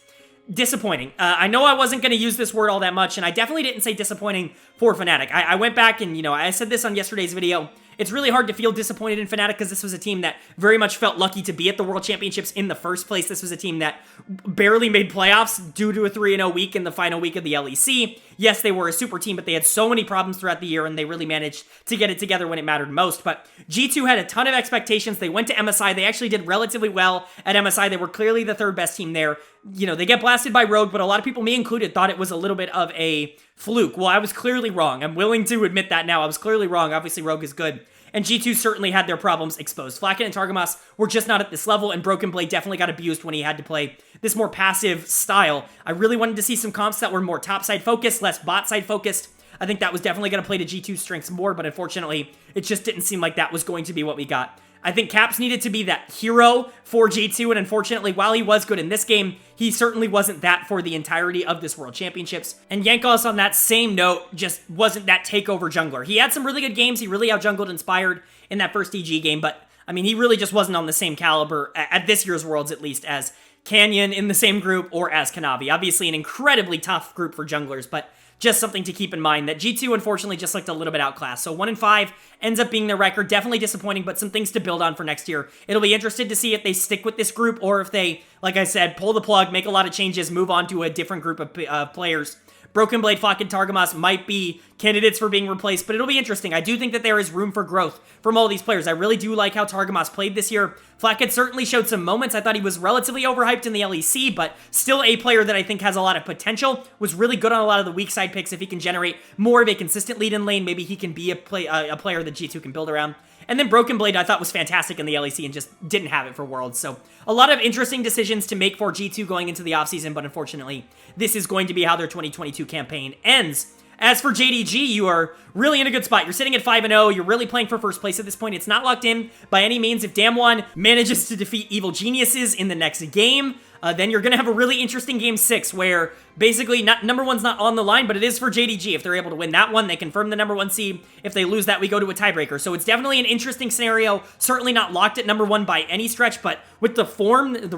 disappointing. I know I wasn't going to use this word all that much, and I definitely didn't say disappointing for Fnatic. I went back and, you know, I said this on yesterday's video. It's really hard to feel disappointed in Fnatic because this was a team that very much felt lucky to be at the World Championships in the first place. This was a team that barely made playoffs due to a 3-0 week in the final week of the LEC. Yes, they were a super team, but they had so many problems throughout the year, and they really managed to get it together when it mattered most. But G2 had a ton of expectations. They went to MSI. They actually did relatively well at MSI. They were clearly the third best team there. You know, they get blasted by Rogue, but a lot of people, me included, thought it was a little bit of a fluke. Well, I was clearly wrong. I'm willing to admit that now. I was clearly wrong. Obviously, Rogue is good. And G2 certainly had their problems exposed. Flakked and Targamas were just not at this level, and Broken Blade definitely got abused when he had to play this more passive style. I really wanted to see some comps that were more top-side focused, less bot-side focused. I think that was definitely going to play to G2's strengths more, but unfortunately, it just didn't seem like that was going to be what we got. I think Caps needed to be that hero for G2, and unfortunately, while he was good in this game, he certainly wasn't that for the entirety of this World Championships. And Jankos, on that same note, just wasn't that takeover jungler. He had some really good games. He really out-jungled Inspired in that first EG game, but, I mean, he really just wasn't on the same caliber, at this year's Worlds at least, as Canyon in the same group or as Kanavi. Obviously, an incredibly tough group for junglers, but just something to keep in mind that G2 unfortunately just looked a little bit outclassed. So 1-5 ends up being their record. Definitely disappointing, but some things to build on for next year. It'll be interesting to see if they stick with this group or if they, like I said, pull the plug, make a lot of changes, move on to a different group of players. Broken Blade, Flock, and Targamas might be candidates for being replaced, but it'll be interesting. I do think that there is room for growth from all these players. I really do like how Targamas played this year. Flock had certainly showed some moments. I thought he was relatively overhyped in the LEC, but still a player that I think has a lot of potential. Was really good on a lot of the weak side picks. If he can generate more of a consistent lead in lane, maybe he can be a player that G2 can build around. And then Broken Blade I thought was fantastic in the LEC and just didn't have it for Worlds. So a lot of interesting decisions to make for G2 going into the offseason, but unfortunately, this is going to be how their 2022 campaign ends. As for JDG, you are really in a good spot. You're sitting at 5-0. You're really playing for first place at this point. It's not locked in by any means. If DAMWON manages to defeat Evil Geniuses in the next game, then you're going to have a really interesting Game 6 where basically number one's not on the line, but it is for JDG. If they're able to win that one, they confirm the number one seed. If they lose that, we go to a tiebreaker. So it's definitely an interesting scenario. Certainly not locked at number one by any stretch, but with the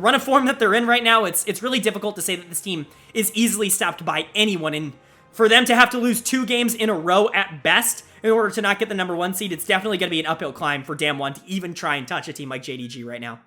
run of form that they're in right now, it's really difficult to say that this team is easily stopped by anyone. And for them to have to lose 2 games in a row at best in order to not get the number one seed, it's definitely going to be an uphill climb for DAMWON to even try and touch a team like JDG right now.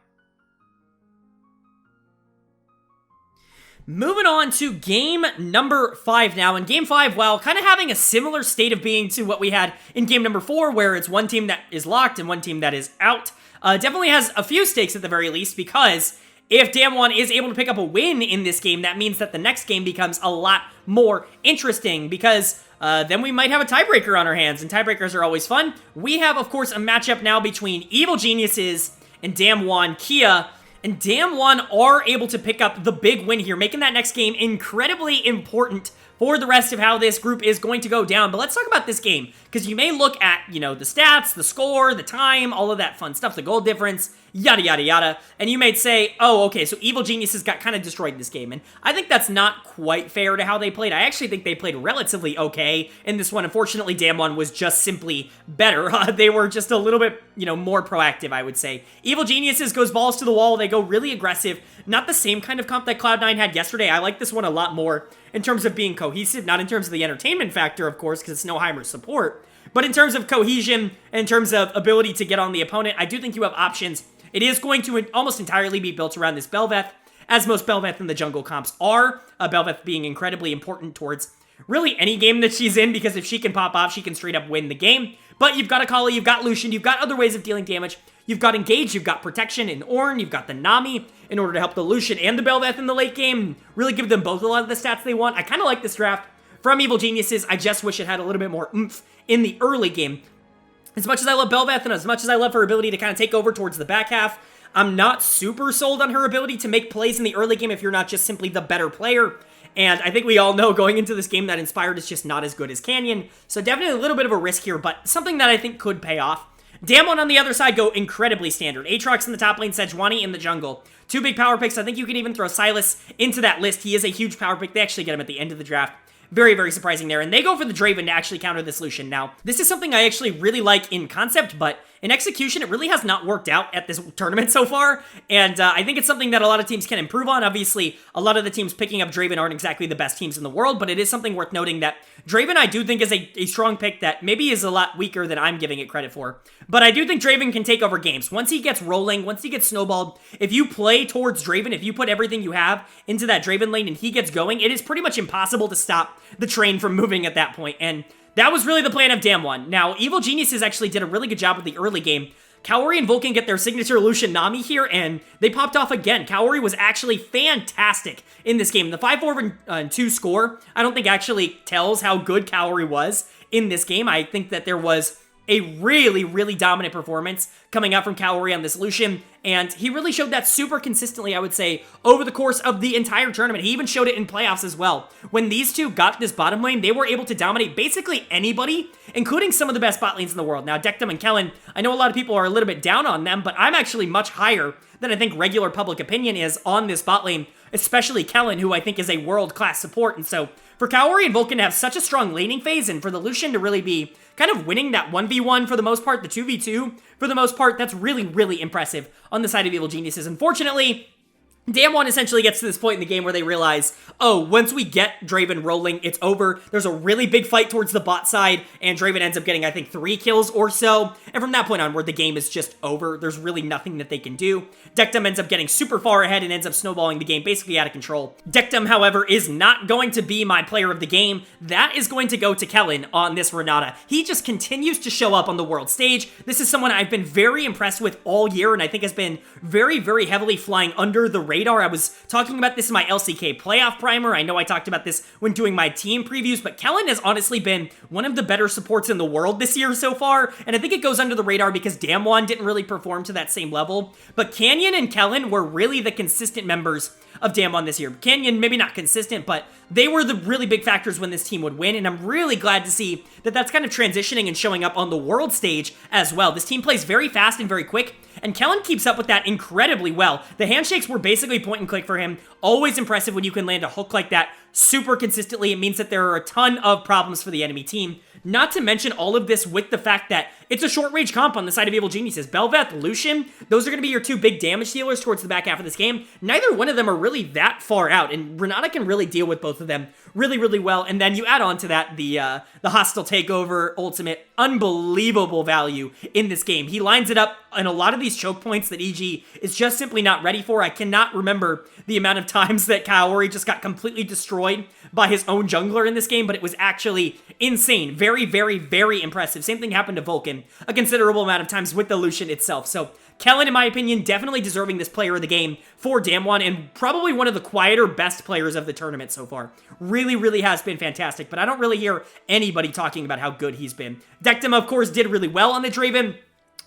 Moving on to game number 5 now. In game 5, while kind of having a similar state of being to what we had in game number 4, where it's one team that is locked and one team that is out, definitely has a few stakes at the very least, because if DAMWON is able to pick up a win in this game, that means that the next game becomes a lot more interesting, because then we might have a tiebreaker on our hands, and tiebreakers are always fun. We have, of course, a matchup now between Evil Geniuses and DAMWON Kia, and DAMWON are able to pick up the big win here, making that next game incredibly important for the rest of how this group is going to go down. But let's talk about this game, because you may look at, the stats, the score, the time, all of that fun stuff, the goal difference, yada, yada, yada, and you may say, oh, okay, so Evil Geniuses got kind of destroyed in this game, and I think that's not quite fair to how they played. I actually think they played relatively okay in this one. Unfortunately, DAMWON was just simply better. They were just a little bit, more proactive, I would say. Evil Geniuses goes balls to the wall. They go really aggressive. Not the same kind of comp that Cloud9 had yesterday. I like this one a lot more in terms of being cohesive, not in terms of the entertainment factor, of course, because it's Snowheimer's support, but in terms of cohesion, in terms of ability to get on the opponent. I do think you have options. It is going to almost entirely be built around this Bel'Veth, as most Bel'Veth in the jungle comps are. Bel'Veth being incredibly important towards really any game that she's in, because if she can pop off, she can straight up win the game. But you've got Akali, you've got Lucian, you've got other ways of dealing damage. You've got Engage, you've got Protection in Ornn, you've got the Nami in order to help the Lucian and the Bel'Veth in the late game. Really give them both a lot of the stats they want. I kind of like this draft from Evil Geniuses. I just wish it had a little bit more oomph in the early game. As much as I love Bel'Veth and as much as I love her ability to kind of take over towards the back half, I'm not super sold on her ability to make plays in the early game if you're not just simply the better player. And I think we all know going into this game that Inspired is just not as good as Canyon. So definitely a little bit of a risk here, but something that I think could pay off. DAMWON on the other side go incredibly standard. Aatrox in the top lane, Sejuani in the jungle. 2 big power picks. I think you can even throw Sylas into that list. He is a huge power pick. They actually get him at the end of the draft. Very, very surprising there. And they go for the Draven to actually counter this Lucian. Now, this is something I actually really like in concept, but in execution, it really has not worked out at this tournament so far. And I think it's something that a lot of teams can improve on. Obviously, a lot of the teams picking up Draven aren't exactly the best teams in the world, but it is something worth noting that Draven, I do think, is a strong pick that maybe is a lot weaker than I'm giving it credit for. But I do think Draven can take over games. Once he gets rolling, once he gets snowballed, if you play towards Draven, if you put everything you have into that Draven lane and he gets going, it is pretty much impossible to stop the train from moving at that point. And that was really the plan of DAMWON. Now, Evil Geniuses actually did a really good job with the early game. Kaori and Vulcan get their signature Lucian Nami here, and they popped off again. Kaori was actually fantastic in this game. The 5-4-2 score, I don't think actually tells how good Kaori was in this game. I think that there was a really, really dominant performance coming out from Kaori on this Lucian, and he really showed that super consistently, I would say, over the course of the entire tournament. He even showed it in playoffs as well. When these two got this bottom lane, they were able to dominate basically anybody, including some of the best bot lanes in the world. Now, Dekdom and Kellen, I know a lot of people are a little bit down on them, but I'm actually much higher than I think regular public opinion is on this bot lane, especially Kellen, who I think is a world-class support. And so, for Kaori and Vulcan to have such a strong laning phase, and for the Lucian to really be kind of winning that 1v1 for the most part, the 2v2 for the most part, that's really, really impressive on the side of Evil Geniuses. Unfortunately, DAMWON essentially gets to this point in the game where they realize, oh, once we get Draven rolling, it's over. There's a really big fight towards the bot side, and Draven ends up getting, I think, 3 kills or so. And from that point onward, the game is just over. There's really nothing that they can do. Dektum ends up getting super far ahead and ends up snowballing the game basically out of control. Dektum, however, is not going to be my player of the game. That is going to go to Kellen on this Renata. He just continues to show up on the world stage. This is someone I've been very impressed with all year, and I think has been very, very heavily flying under the radar. I was talking about this in my LCK playoff primer. I know I talked about this when doing my team previews, but Kellen has honestly been one of the better supports in the world this year so far, and I think it goes under the radar because DAMWON didn't really perform to that same level, but Canyon and Kellen were really the consistent members of DAMWON this year. Canyon, maybe not consistent, but they were the really big factors when this team would win, and I'm really glad to see that that's kind of transitioning and showing up on the world stage as well. This team plays very fast and very quick, and Kellen keeps up with that incredibly well. The handshakes were basically point and click for him. Always impressive when you can land a hook like that super consistently. It means that there are a ton of problems for the enemy team. Not to mention all of this with the fact that it's a short-range comp on the side of Evil Geniuses. Bel'Veth, Lucian, those are going to be your 2 big damage dealers towards the back half of this game. Neither one of them are really that far out, and Renata can really deal with both of them really, really well. And then you add on to that the hostile takeover ultimate. Unbelievable value in this game. He lines it up in a lot of these choke points that EG is just simply not ready for. I cannot remember the amount of times that Kaori just got completely destroyed by his own jungler in this game, but it was actually insane. Very, very, very impressive. Same thing happened to Vulcan a considerable amount of times with the Lucian itself. So Kellen, in my opinion, definitely deserving this player of the game for DAMWON, and probably one of the quieter, best players of the tournament so far. Really, really has been fantastic, but I don't really hear anybody talking about how good he's been. Dektum, of course, did really well on the Draven.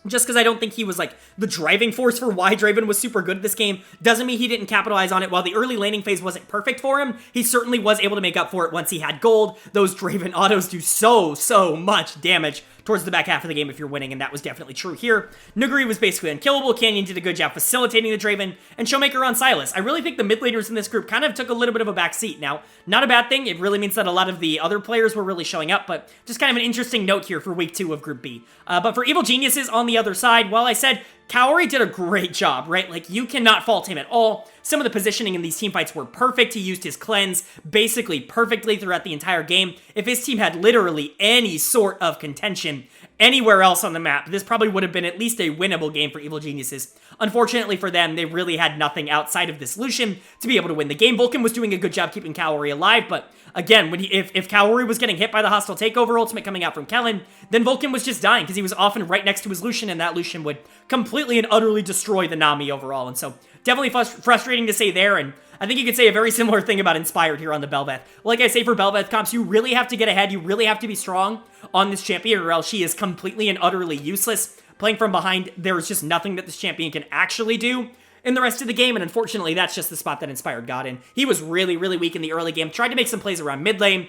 Just because I don't think he was, like, the driving force for why Draven was super good at this game doesn't mean he didn't capitalize on it. While the early laning phase wasn't perfect for him, he certainly was able to make up for it once he had gold. Those Draven autos do so much damage towards the back half of the game if you're winning, and that was definitely true here. Nuguri was basically unkillable. Canyon did a good job facilitating the Draven, and Showmaker on Silas. I really think the mid laners in this group kind of took a little bit of a back seat. Now, not a bad thing. It really means that a lot of the other players were really showing up, but just kind of an interesting note here for week 2 of Group B. But for Evil Geniuses on the other side, well, I said Kaori did a great job, right? Like, you cannot fault him at all. Some of the positioning in these teamfights were perfect. He used his cleanse basically perfectly throughout the entire game. If his team had literally any sort of contention anywhere else on the map, this probably would have been at least a winnable game for Evil Geniuses. Unfortunately for them, they really had nothing outside of this Lucian to be able to win the game. Vulcan was doing a good job keeping Kaori alive, but again, when if Kaori was getting hit by the hostile takeover ultimate coming out from Kellen, then Vulcan was just dying because he was often right next to his Lucian, and that Lucian would completely and utterly destroy the Nami overall. And so definitely frustrating to say there, and I think you could say a very similar thing about Inspired here on the Bel'Veth. Like I say for Bel'Veth comps, you really have to get ahead, you really have to be strong on this champion, or else she is completely and utterly useless. Playing from behind, there is just nothing that this champion can actually do in the rest of the game, and unfortunately, that's just the spot that Inspired got in. He was really, really weak in the early game, tried to make some plays around mid lane.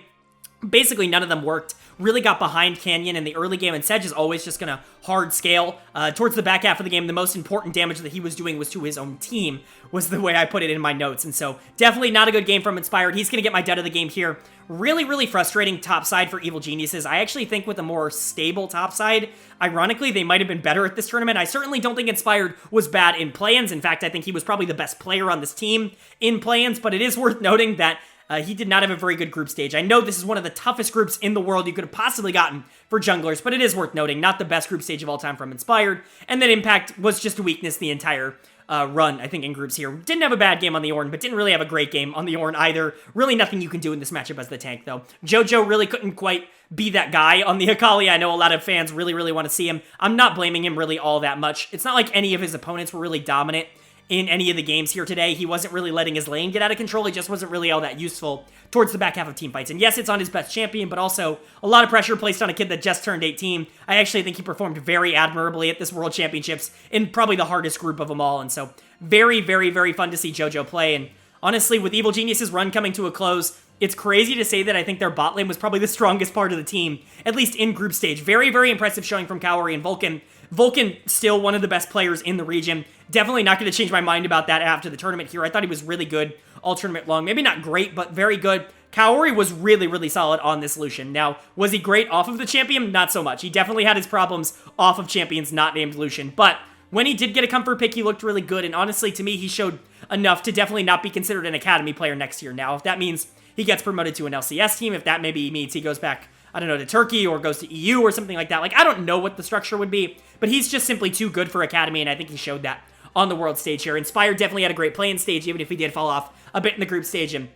Basically, none of them worked. Really got behind Canyon in the early game, and Sedge is always just going to hard scale. Towards the back half of the game, the most important damage that he was doing was to his own team, was the way I put it in my notes. And so, definitely not a good game from Inspired. He's going to get my dud of the game here. Really, really frustrating top side for Evil Geniuses. I actually think with a more stable top side, ironically, they might have been better at this tournament. I certainly don't think Inspired was bad in play-ins. In fact, I think he was probably the best player on this team in play-ins, but it is worth noting that he did not have a very good group stage. I know this is one of the toughest groups in the world you could have possibly gotten for junglers, but it is worth noting, not the best group stage of all time from Inspired, and that Impact was just a weakness the entire run, I think, in groups here. Didn't have a bad game on the Ornn, but didn't really have a great game on the Ornn either. Really nothing you can do in this matchup as the tank, though. JoJo really couldn't quite be that guy on the Akali. I know a lot of fans really, really want to see him. I'm not blaming him really all that much. It's not like any of his opponents were really dominant in any of the games here today. He wasn't really letting his lane get out of control. He just wasn't really all that useful towards the back half of teamfights. And yes, it's on his best champion, but also a lot of pressure placed on a kid that just turned 18. I actually think he performed very admirably at this World Championships in probably the hardest group of them all. And so very, very, very fun to see JoJo play. And honestly, with Evil Genius's run coming to a close, it's crazy to say that I think their bot lane was probably the strongest part of the team, at least in group stage. Very, very impressive showing from Kaori and Vulcan. Vulcan, still one of the best players in the region. Definitely not going to change my mind about that after the tournament here. I thought he was really good all tournament long. Maybe not great, but very good. Kaori was really, really solid on this Lucian. Now, was he great off of the champion? Not so much. He definitely had his problems off of champions not named Lucian, but when he did get a comfort pick, he looked really good, and honestly, to me, he showed enough to definitely not be considered an academy player next year. Now, if that means he gets promoted to an LCS team, if that maybe means he goes back, I don't know, to Turkey or goes to EU or something like that, like, I don't know what the structure would be, but he's just simply too good for academy, and I think he showed that on the world stage here. Inspired definitely had a great playing stage, even if he did fall off a bit in the group stage, and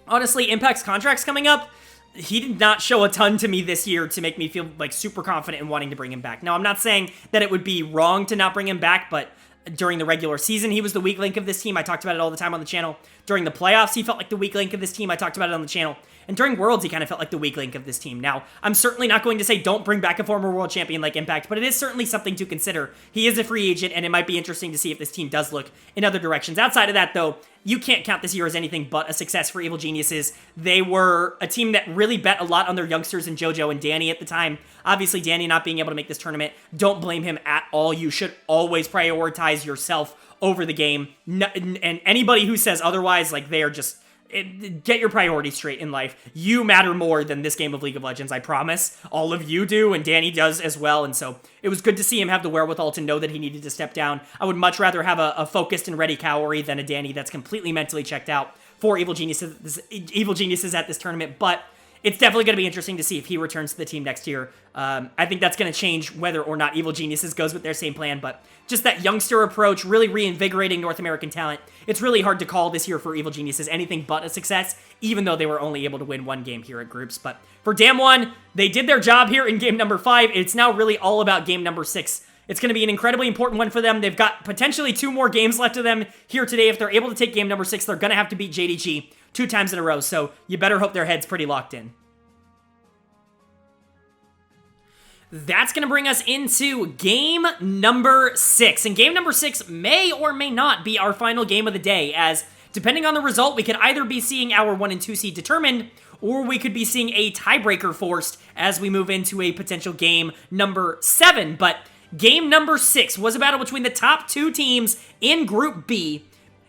honestly, Impact's contract's coming up. He did not show a ton to me this year to make me feel like super confident in wanting to bring him back. Now, I'm not saying that it would be wrong to not bring him back, but during the regular season, he was the weak link of this team. I talked about it all the time on the channel. During the playoffs, he felt like the weak link of this team. I talked about it on the channel. And during Worlds, he kind of felt like the weak link of this team. Now, I'm certainly not going to say don't bring back a former world champion like Impact, but it is certainly something to consider. He is a free agent, and it might be interesting to see if this team does look in other directions. Outside of that, though, you can't count this year as anything but a success for Evil Geniuses. They were a team that really bet a lot on their youngsters in JoJo and Danny at the time. Obviously, Danny not being able to make this tournament, don't blame him at all. You should always prioritize yourself over the game. And anybody who says otherwise, like, they are just... Get your priorities straight in life. You matter more than this game of League of Legends, I promise. All of you do, and Danny does as well, and so it was good to see him have the wherewithal to know that he needed to step down. I would much rather have a focused and ready Kaori than a Danny that's completely mentally checked out for Evil Geniuses at this tournament, but it's definitely going to be interesting to see if he returns to the team next year. I think that's going to change whether or not Evil Geniuses goes with their same plan, but just that youngster approach, really reinvigorating North American talent. It's really hard to call this year for Evil Geniuses anything but a success, even though they were only able to win one game here at Groups. But for DAMWON, they did their job here in game number 5. It's now really all about game number 6. It's going to be an incredibly important one for them. They've got potentially 2 more games left of them here today. If they're able to take game number 6, they're going to have to beat JDG 2 times in a row, so you better hope their head's pretty locked in. That's going to bring us into game number 6. And game number 6 may or may not be our final game of the day, as depending on the result, we could either be seeing our 1 and 2 seed determined, or we could be seeing a tiebreaker forced as we move into a potential game number 7. But game number 6 was a battle between the top 2 teams in Group B.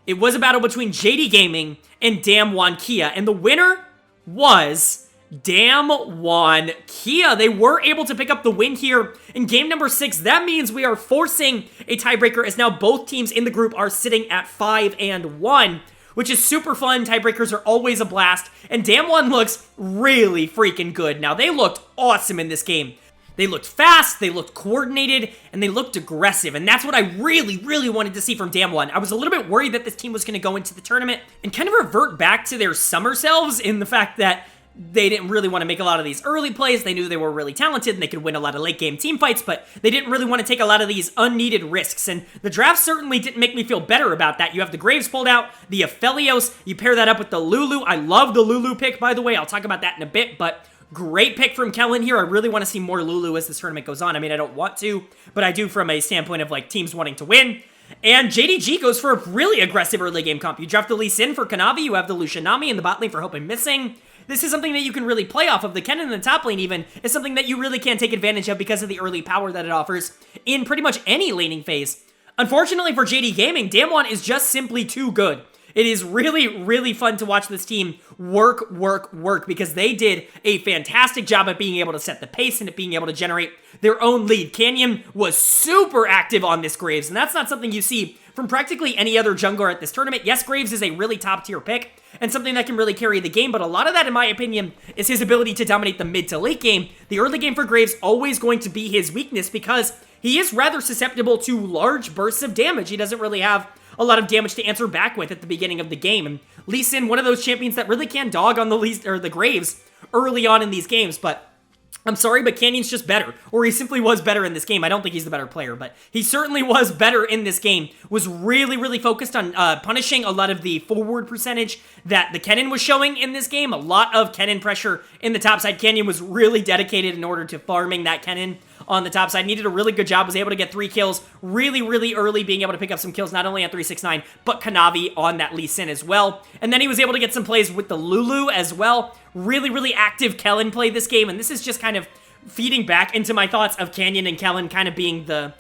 It was a battle between JD Gaming and DAMWON Kia, and the winner was DAMWON Kia. They were able to pick up the win here in game number 6. That means we are forcing a tiebreaker, as now both teams in the group are sitting at 5-1, which is super fun. Tiebreakers are always a blast, and DAMWON looks really freaking good. Now, they looked awesome in this game. They looked fast, they looked coordinated, and they looked aggressive, and that's what I really, really wanted to see from DAMWON. I was a little bit worried that this team was going to go into the tournament and kind of revert back to their summer selves in the fact that they didn't really want to make a lot of these early plays. They knew they were really talented and they could win a lot of late game team fights, but they didn't really want to take a lot of these unneeded risks, and the draft certainly didn't make me feel better about that. You have the Graves pulled out, the Aphelios, you pair that up with the Lulu. I love the Lulu pick, by the way. I'll talk about that in a bit, but great pick from Kellen here. I really want to see more Lulu as this tournament goes on. I mean, I don't want to, but I do from a standpoint of, like, teams wanting to win. And JDG goes for a really aggressive early game comp. You draft the Lee Sin for Kanavi, you have the Lucianami in the bot lane for Hope and Missing. This is something that you can really play off of. The Kennen in the top lane even is something that you really can take advantage of because of the early power that it offers in pretty much any laning phase. Unfortunately for JD Gaming, DAMWON is just simply too good. It is really, really fun to watch this team work, because they did a fantastic job at being able to set the pace and at being able to generate their own lead. Canyon was super active on this Graves, and that's not something you see from practically any other jungler at this tournament. Yes, Graves is a really top-tier pick and something that can really carry the game, but a lot of that, in my opinion, is his ability to dominate the mid to late game. The early game for Graves always going to be his weakness because he is rather susceptible to large bursts of damage. He doesn't really have a lot of damage to answer back with at the beginning of the game. And Lee Sin, one of those champions that really can dog on the Graves early on in these games, but I'm sorry, but Canyon's just better. Or he simply was better in this game. I don't think he's the better player, but he certainly was better in this game. Was really, really focused on punishing a lot of the forward percentage that the Kennen was showing in this game. A lot of Kennen pressure in the top side. Canyon was really dedicated in order to farming that Kennen on the top side. Needed a really good job. Was able to get 3 kills really, really early, being able to pick up some kills not only on 369, but Kanavi on that Lee Sin as well. And then he was able to get some plays with the Lulu as well. Really, really active Kellen play this game, and this is just kind of feeding back into my thoughts of Canyon and Kellen kind of being the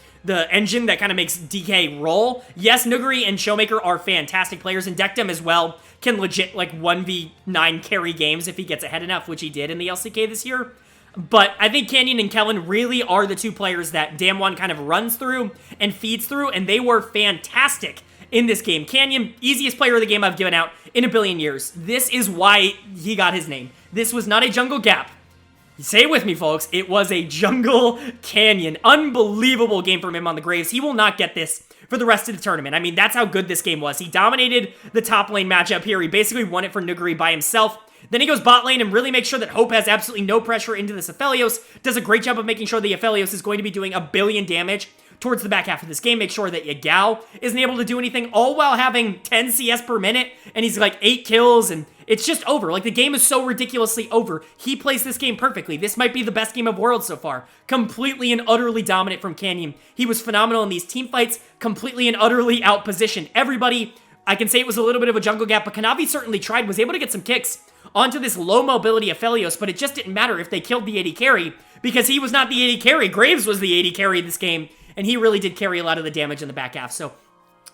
engine that kind of makes DK roll. Yes, Nuguri and Showmaker are fantastic players, and Dectum as well can legit, like, 1v9 carry games if he gets ahead enough, which he did in the LCK this year. But I think Canyon and Kellen really are the two players that DAMWON kind of runs through and feeds through, and they were fantastic in this game. Canyon, easiest player of the game I've given out in a billion years. This is why he got his name. This was not a jungle gap. Say it with me, folks. It was a jungle canyon. Unbelievable game from him on the Graves. He will not get this for the rest of the tournament. I mean, that's how good this game was. He dominated the top lane matchup here. He basically won it for Nuguri by himself. Then he goes bot lane and really makes sure that Hope has absolutely no pressure into this Aphelios. Does a great job of making sure the Aphelios is going to be doing a billion damage towards the back half of this game. Make sure that Yagao isn't able to do anything, all while having 10 CS per minute, and he's like 8 kills, and it's just over. Like, the game is so ridiculously over. He plays this game perfectly. This might be the best game of Worlds so far. Completely and utterly dominant from Canyon. He was phenomenal in these team fights, completely and utterly outpositioned everybody. I can say it was a little bit of a jungle gap, but Kanavi certainly tried, was able to get some kicks onto this low mobility Aphelios, but it just didn't matter if they killed the AD carry, because he was not the AD carry. Graves was the AD carry in this game, and he really did carry a lot of the damage in the back half. So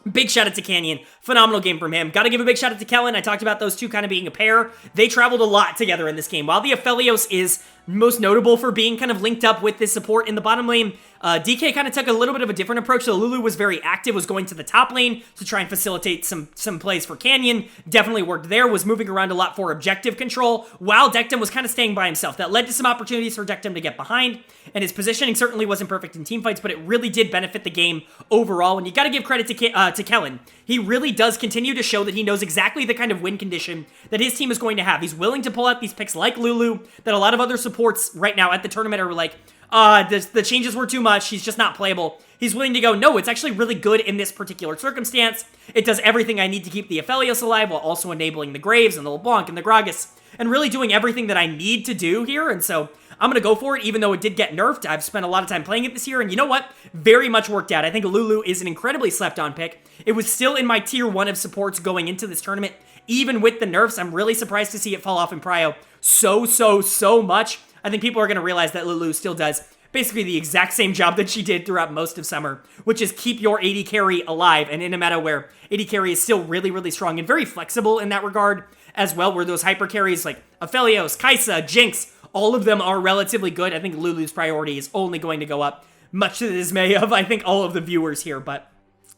big shout out to Canyon. Phenomenal game from him. Gotta give a big shout out to Kellen. I talked about those two kind of being a pair. They traveled a lot together in this game. While the Aphelios is most notable for being kind of linked up with this support in the bottom lane, DK kind of took a little bit of a different approach. So Lulu was very active, was going to the top lane to try and facilitate some plays for Canyon. Definitely worked there, was moving around a lot for objective control, while Dectum was kind of staying by himself. That led to some opportunities for Dectum to get behind, and his positioning certainly wasn't perfect in teamfights, but it really did benefit the game overall, and you gotta give credit to Kellen. He really does continue to show that he knows exactly the kind of win condition that his team is going to have. He's willing to pull out these picks like Lulu, that a lot of other supports right now at the tournament are like, the changes were too much, he's just not playable. He's willing to go, no, it's actually really good in this particular circumstance. It does everything I need to keep the Aphelios alive, while also enabling the Graves and the LeBlanc and the Gragas, and really doing everything that I need to do here, and so I'm going to go for it, even though it did get nerfed. I've spent a lot of time playing it this year, and you know what? Very much worked out. I think Lulu is an incredibly slept-on pick. It was still in my tier 1 of supports going into this tournament, even with the nerfs. I'm really surprised to see it fall off in Prio so much. I think people are going to realize that Lulu still does basically the exact same job that she did throughout most of summer, which is keep your AD carry alive, and in a meta where AD carry is still really strong and very flexible in that regard as well, where those hyper carries like Aphelios, Kai'Sa, Jinx, all of them are relatively good. I think Lulu's priority is only going to go up, much to the dismay of, I think, all of the viewers here, but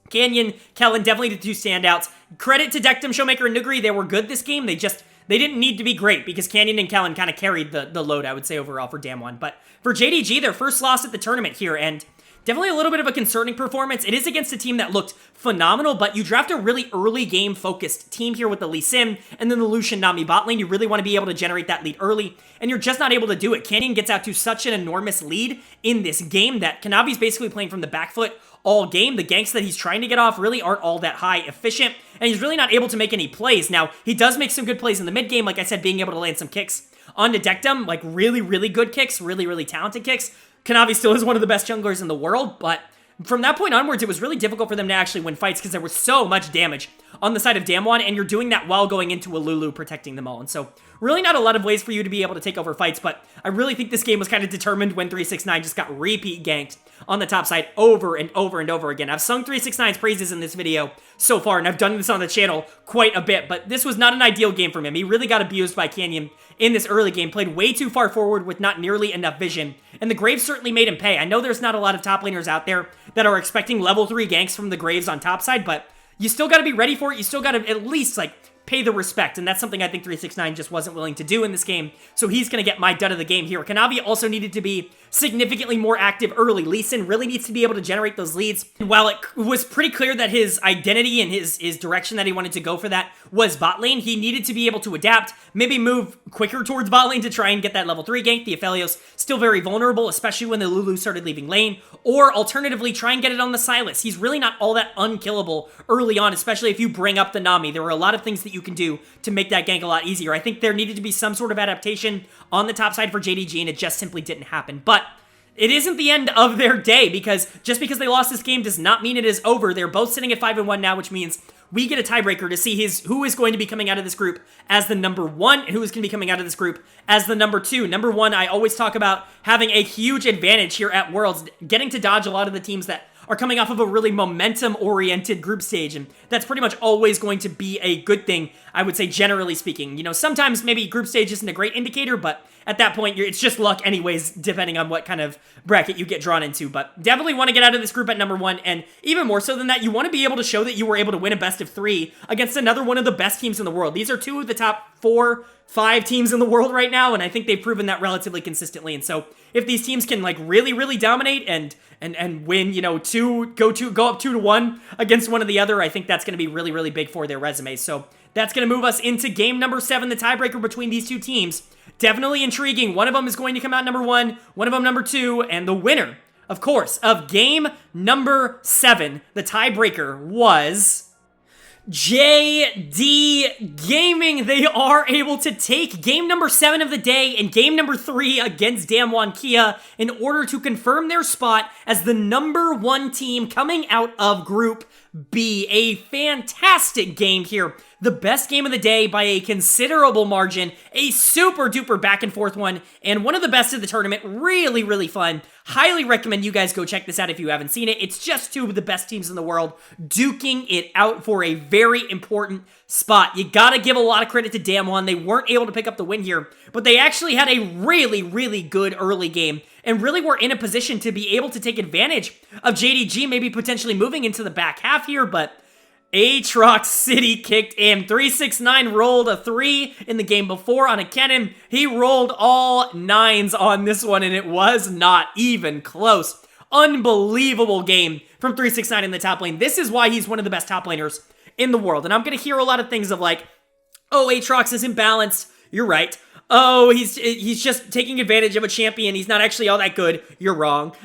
Canyon, Kellen, definitely the two standouts. Credit to Dectum, Showmaker, and Nuguri. They were good this game. They didn't need to be great, because Canyon and Kellen kind of carried the load, I would say, overall for DAMWON. But for JDG, their first loss at the tournament here, and definitely a little bit of a concerning performance. It is against a team that looked phenomenal, but you draft a really early game focused team here with the Lee Sin and then the Lucian Nami bot lane. You really want to be able to generate that lead early, and you're just not able to do it. Canyon gets out to such an enormous lead in this game that Kanavi's basically playing from the back foot all game. The ganks that he's trying to get off really aren't all that high efficient, and he's really not able to make any plays. Now, he does make some good plays in the mid game, like I said, being able to land some kicks onto Dectum, like really good kicks, really talented kicks. Kanavi still is one of the best junglers in the world, but from that point onwards, it was really difficult for them to actually win fights because there was so much damage on the side of DAMWON, and you're doing that while going into a Lulu protecting them all. And so really not a lot of ways for you to be able to take over fights, but I really think this game was kind of determined when 369 just got repeat ganked on the top side over and over again. I've sung 369's praises in this video so far, and I've done this on the channel quite a bit, but this was not an ideal game from him. He really got abused by Canyon in this early game, played way too far forward with not nearly enough vision, and the Graves certainly made him pay. I know there's not a lot of top laners out there that are expecting level 3 ganks from the Graves on top side, but you still got to be ready for it. You still got to at least, like, pay the respect, and that's something I think 369 just wasn't willing to do in this game, so he's going to get my dud of the game here. Kanavi also needed to be significantly more active early. Lee Sin really needs to be able to generate those leads, and while it was pretty clear that his identity and his direction that he wanted to go for that was bot lane, he needed to be able to adapt, maybe move quicker towards bot lane to try and get that level 3 gank. The Aphelios still very vulnerable, especially when the Lulu started leaving lane, or alternatively try and get it on the Sylas. He's really not all that unkillable early on, especially if you bring up the Nami. There are a lot of things that you can do to make that gank a lot easier. I think there needed to be some sort of adaptation on the top side for JDG, and it just simply didn't happen. But it isn't the end of their day, because just because they lost this game does not mean it is over. They're both sitting at 5-1 now, which means we get a tiebreaker to see who is going to be coming out of this group as the number 1 and who is going to be coming out of this group as the number 2. Number 1, I always talk about having a huge advantage here at Worlds, getting to dodge a lot of the teams that are coming off of a really momentum-oriented group stage, and that's pretty much always going to be a good thing, I would say, generally speaking. You know, sometimes maybe group stage isn't a great indicator, but at that point, it's just luck anyways, depending on what kind of bracket you get drawn into. But definitely want to get out of this group at number 1, and even more so than that, you want to be able to show that you were able to win a best of 3 against another one of the best teams in the world. These are 2 of the top 4, 5 teams in the world right now, and I think they've proven that relatively consistently. And so if these teams can like really dominate and win, you know, go up 2-1 against one or the other, I think that's going to be really big for their resumes. So that's going to move us into game number 7, the tiebreaker between these 2 teams. Definitely intriguing. One of them is going to come out number 1, one of them number 2, and the winner, of course, of game number 7, the tiebreaker, was JD Gaming. They are able to take game number 7 of the day and game number 3 against DAMWON Kia in order to confirm their spot as the number 1 team coming out of Group B. A fantastic game here. The best game of the day by a considerable margin. A super duper back and forth one, and one of the best of the tournament. Really fun. Highly recommend you guys go check this out if you haven't seen it. It's just 2 of the best teams in the world duking it out for a very important spot. You gotta give a lot of credit to DAMWON. They weren't able to pick up the win here, but they actually had a really good early game and really were in a position to be able to take advantage of JDG maybe potentially moving into the back half here, but Aatrox City kicked in. 369 rolled a 3 in the game before on a cannon. He rolled all 9s on this one, and it was not even close. Unbelievable game from 369 in the top lane. This is why he's one of the best top laners in the world. And I'm going to hear a lot of things of like, oh, Aatrox is imbalanced. You're right. Oh, he's just taking advantage of a champion. He's not actually all that good. You're wrong.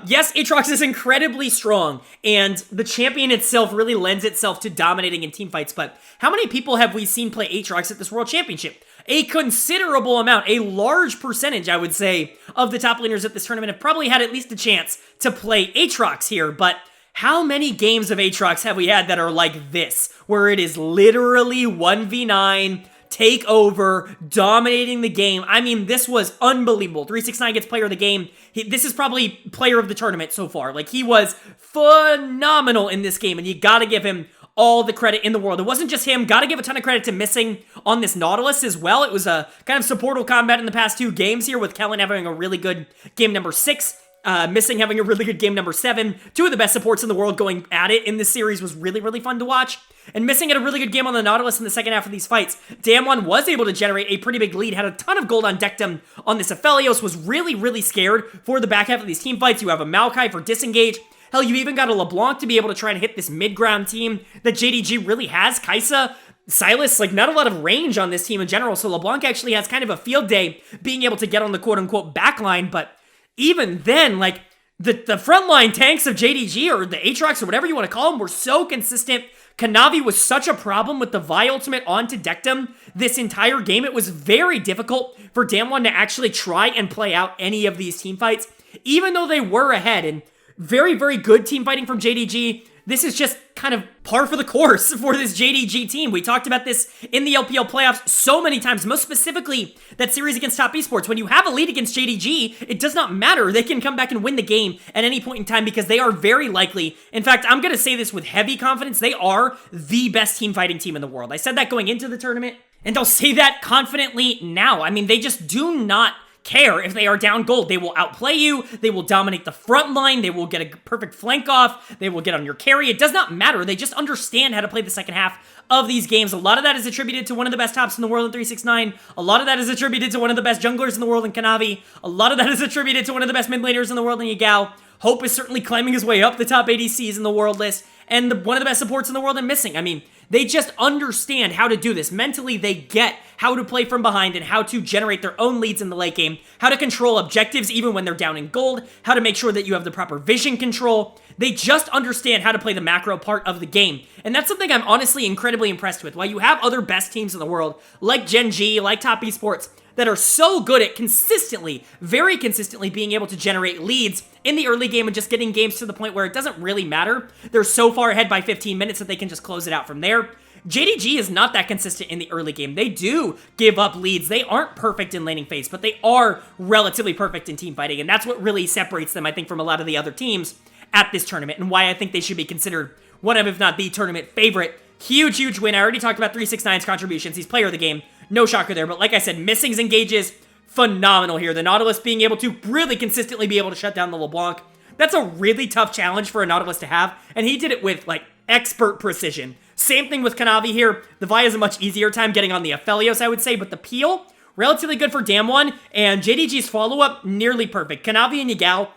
Yes, Aatrox is incredibly strong, and the champion itself really lends itself to dominating in teamfights, but how many people have we seen play Aatrox at this World Championship? A considerable amount, a large percentage, I would say, of the top laners at this tournament have probably had at least a chance to play Aatrox here, but how many games of Aatrox have we had that are like this, where it is literally 1v9, take over, dominating the game? I mean, this was unbelievable. 369 gets player of the game. This is probably player of the tournament so far. Like, he was phenomenal in this game, and you gotta give him all the credit in the world. It wasn't just him. Gotta give a ton of credit to Missing on this Nautilus as well. It was a kind of supportal combat in the past 2 games here, with Kellen having a really good game number 6. Missing having a really good game number 7. 2 of the best supports in the world going at it in this series was really fun to watch. And Missing had a really good game on the Nautilus in the second half of these fights. DAMWON was able to generate a pretty big lead, had a ton of gold on Dectum on this Aphelios, was really scared for the back half of these team fights. You have a Maokai for disengage. Hell, you even got a LeBlanc to be able to try and hit this mid-ground team that JDG really has. Kai'Sa, Sylas, like, not a lot of range on this team in general, so LeBlanc actually has kind of a field day being able to get on the quote-unquote backline, but even then, like, the frontline tanks of JDG, or the Aatrox, or whatever you want to call them, were so consistent. Kanavi was such a problem with the Vi ultimate onto Dectum this entire game. It was very difficult for DAMWON to actually try and play out any of these teamfights, even though they were ahead. And very good team fighting from JDG. This is just kind of par for the course for this JDG team. We talked about this in the LPL playoffs so many times, most specifically that series against Top Esports. When you have a lead against JDG, it does not matter. They can come back and win the game at any point in time because they are very likely, in fact, I'm going to say this with heavy confidence, they are the best team fighting team in the world. I said that going into the tournament, and I'll say that confidently now. I mean, they just do not care if they are down gold. They will outplay you. They will dominate the front line. They will get a perfect flank off. They will get on your carry. It does not matter. They just understand how to play the second half of these games. A lot of that is attributed to one of the best tops in the world in 369. A lot of that is attributed to one of the best junglers in the world in Kanavi. A lot of that is attributed to one of the best mid laners in the world in Yagao. Hope is certainly climbing his way up the top ADCs in the world list, and one of the best supports in the world in Missing. I mean, they just understand how to do this. Mentally, they get how to play from behind and how to generate their own leads in the late game, how to control objectives even when they're down in gold, how to make sure that you have the proper vision control. They just understand how to play the macro part of the game. And that's something I'm honestly incredibly impressed with. While you have other best teams in the world, like Gen G, like Top Esports, that are so good at consistently, very consistently being able to generate leads in the early game and just getting games to the point where it doesn't really matter. They're so far ahead by 15 minutes that they can just close it out from there. JDG is not that consistent in the early game. They do give up leads. They aren't perfect in laning phase, but they are relatively perfect in team fighting, and that's what really separates them, I think, from a lot of the other teams at this tournament, and why I think they should be considered one of, if not the tournament favorite. Huge win. I already talked about 369's contributions. He's player of the game. No shocker there, but like I said, Missing's engages, phenomenal here. The Nautilus being able to really consistently be able to shut down the LeBlanc. That's a really tough challenge for a Nautilus to have, and he did it with, like, expert precision. Same thing with Kanavi here. The Vi is a much easier time getting on the Aphelios, I would say, but the Peel, relatively good for DAMWON, and JDG's follow-up, nearly perfect. Kanavi and Yagao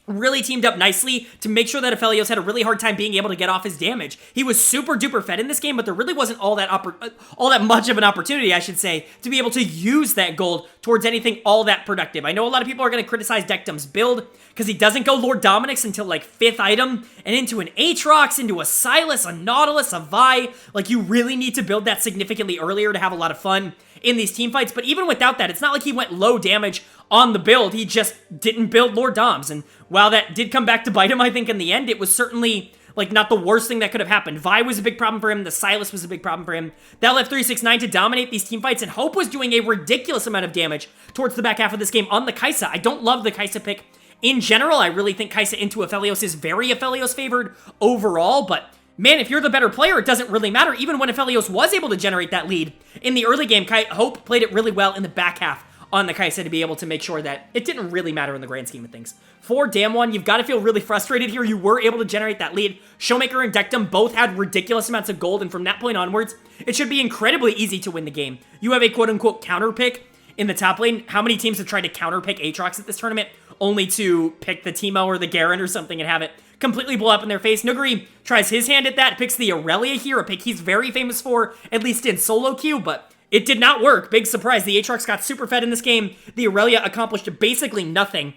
really teamed up nicely to make sure that Aphelios had a really hard time being able to get off his damage. He was super duper fed in this game, but there really wasn't all that much of an opportunity, I should say, to be able to use that gold towards anything all that productive. I know a lot of people are going to criticize Dektum's build because he doesn't go Lord Dominic's until like 5th item, and into an Aatrox, into a Sylas, a Nautilus, a Vi. Like, you really need to build that significantly earlier to have a lot of fun in these team fights, but even without that, it's not like he went low damage on the build. He just didn't build Lord Doms, and while that did come back to bite him, I think, in the end, it was certainly, like, not the worst thing that could have happened. Vi was a big problem for him. The Sylas was a big problem for him. That left 369 to dominate these team fights, and Hope was doing a ridiculous amount of damage towards the back half of this game on the Kai'Sa. I don't love the Kai'Sa pick in general. I really think Kai'Sa into Aphelios is very Aphelios favored overall, but man, if you're the better player, it doesn't really matter. Even when Aphelios was able to generate that lead in the early game, Hope played it really well in the back half on the Kai'Sa to be able to make sure that it didn't really matter in the grand scheme of things. For DAMWON, you've got to feel really frustrated here. You were able to generate that lead. Showmaker and Dektum both had ridiculous amounts of gold, and from that point onwards, it should be incredibly easy to win the game. You have a quote-unquote counter pick in the top lane. How many teams have tried to counter pick Aatrox at this tournament, only to pick the Teemo or the Garen or something and have it completely blow up in their face? Nuguri tries his hand at that, picks the Aurelia here, a pick he's very famous for, at least in solo queue, but it did not work. Big surprise. The Aatrox got super fed in this game. The Aurelia accomplished basically nothing.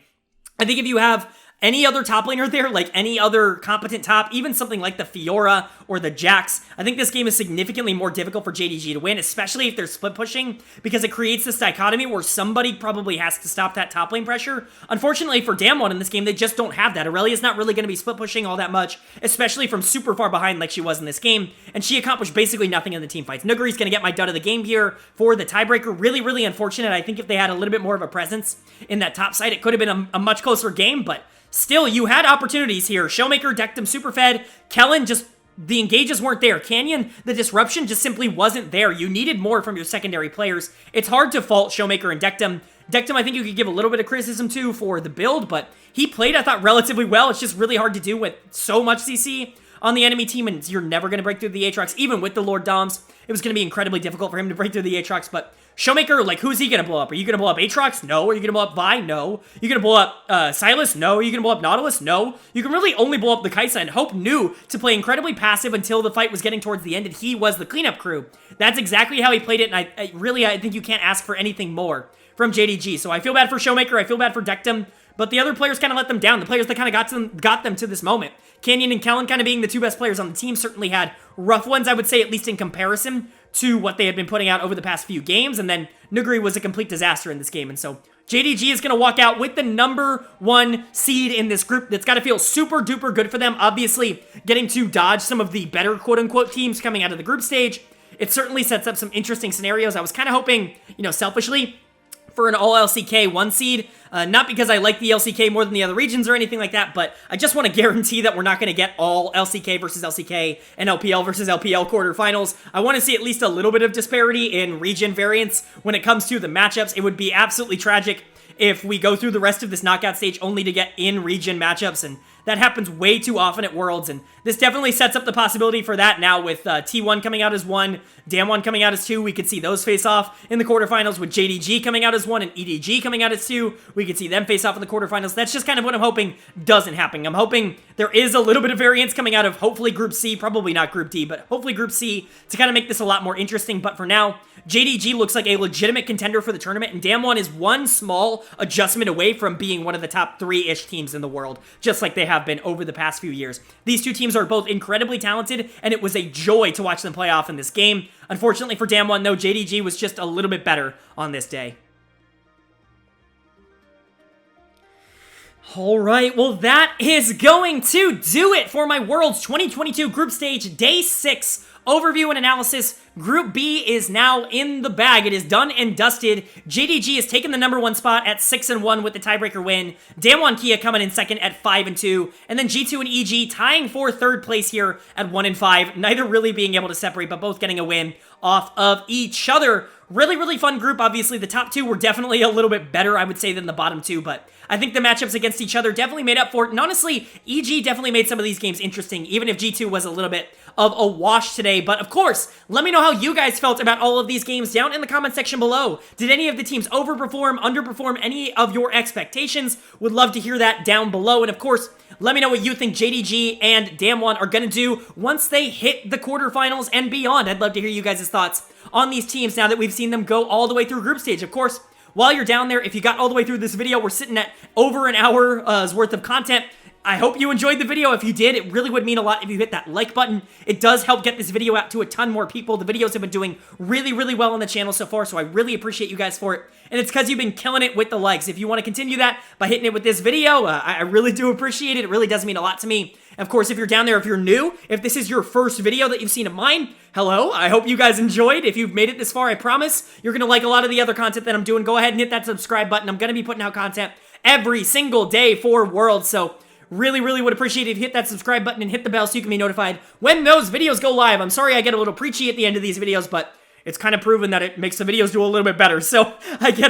I think if you have any other top laner there, like any other competent top, even something like the Fiora or the Jax, I think this game is significantly more difficult for JDG to win, especially if they're split pushing, because it creates this dichotomy where somebody probably has to stop that top lane pressure. Unfortunately for DAMWON in this game, they just don't have that. Aurelia's not really going to be split pushing all that much, especially from super far behind like she was in this game, and she accomplished basically nothing in the team fights. Nuguri's going to get my dud of the game here for the tiebreaker. Really, really unfortunate. I think if they had a little bit more of a presence in that top side, it could have been a much closer game, but still, you had opportunities here. Showmaker, Dektum, superfed. Kellen, just, the engages weren't there. Canyon, the disruption just simply wasn't there. You needed more from your secondary players. It's hard to fault Showmaker and Dektum. Dektum, I think you could give a little bit of criticism to for the build, but he played, I thought, relatively well. It's just really hard to do with so much CC on the enemy team, and you're never going to break through the Aatrox, even with the Lord Doms. It was going to be incredibly difficult for him to break through the Aatrox, but Showmaker, like, who's he going to blow up? Are you going to blow up Aatrox? No. Are you going to blow up Vi? No. You going to blow up Sylas? No. Are you going to blow up Nautilus? No. You can really only blow up the Kai'Sa, and Hope knew to play incredibly passive until the fight was getting towards the end, and he was the cleanup crew. That's exactly how he played it, and I think you can't ask for anything more from JDG. So I feel bad for Showmaker. I feel bad for Dektum. But the other players kind of let them down. The players that kind of got them to this moment. Canyon and Kellen kind of being the two best players on the team certainly had rough ones, I would say, at least in comparison to what they had been putting out over the past few games. And then Nuguri was a complete disaster in this game. And so JDG is going to walk out with the #1 seed in this group. That's got to feel super duper good for them. Obviously, getting to dodge some of the better quote-unquote teams coming out of the group stage. It certainly sets up some interesting scenarios. I was kind of hoping, selfishly, for an all LCK 1 seed. Not because I like the LCK more than the other regions or anything like that, but I just want to guarantee that we're not going to get all LCK versus LCK and LPL versus LPL quarterfinals. I want to see at least a little bit of disparity in region variance when it comes to the matchups. It would be absolutely tragic if we go through the rest of this knockout stage only to get in-region matchups, and that happens way too often at Worlds, and this definitely sets up the possibility for that now with T1 coming out as 1, DAMWON coming out as 2. We could see those face off in the quarterfinals with JDG coming out as 1 and EDG coming out as 2. We could see them face off in the quarterfinals. That's just kind of what I'm hoping doesn't happen. I'm hoping there is a little bit of variance coming out of hopefully Group C, probably not Group D, but hopefully Group C to kind of make this a lot more interesting. But for now, JDG looks like a legitimate contender for the tournament, and DAMWON is one small adjustment away from being one of the top 3-ish teams in the world, just like they have been over the past few years. These two teams are both incredibly talented, and it was a joy to watch them play off in this game. Unfortunately for DAMWON, though, JDG was just a little bit better on this day. Alright, well that is going to do it for my Worlds 2022 Group Stage Day 6 overview and analysis. Group B is now in the bag. It is done and dusted. JDG has taken the #1 spot at 6-1 with the tiebreaker win. DAMWON Kia coming in second at 5-2. And then G2 and EG tying for third place here at 1-5. Neither really being able to separate, but both getting a win off of each other. Really, really fun group. Obviously, the top two were definitely a little bit better, I would say, than the bottom two, but I think the matchups against each other definitely made up for it. And honestly, EG definitely made some of these games interesting, even if G2 was a little bit of a wash today. But of course, let me know how you guys felt about all of these games down in the comment section below. Did any of the teams overperform, underperform any of your expectations? Would love to hear that down below. And of course, let me know what you think JDG and DAMWON are going to do once they hit the quarterfinals and beyond. I'd love to hear you guys' thoughts on these teams now that we've seen them go all the way through group stage. Of course, while you're down there, if you got all the way through this video, we're sitting at over an hour's worth of content. I hope you enjoyed the video. If you did, it really would mean a lot if you hit that like button. It does help get this video out to a ton more people. The videos have been doing really, really well on the channel so far, so I really appreciate you guys for it. And it's because you've been killing it with the likes. If you want to continue that by hitting it with this video, I really do appreciate it. It really does mean a lot to me. Of course, if you're down there, if you're new, if this is your first video that you've seen of mine, hello. I hope you guys enjoyed. If you've made it this far, I promise you're going to like a lot of the other content that I'm doing. Go ahead and hit that subscribe button. I'm going to be putting out content every single day for Worlds, so really, really would appreciate it if you hit that subscribe button and hit the bell so you can be notified when those videos go live. I'm sorry I get a little preachy at the end of these videos, but it's kind of proven that it makes the videos do a little bit better. So I get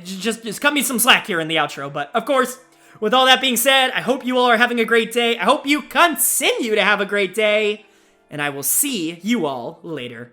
just cut me some slack here in the outro. But of course, with all that being said, I hope you all are having a great day. I hope you continue to have a great day, and I will see you all later.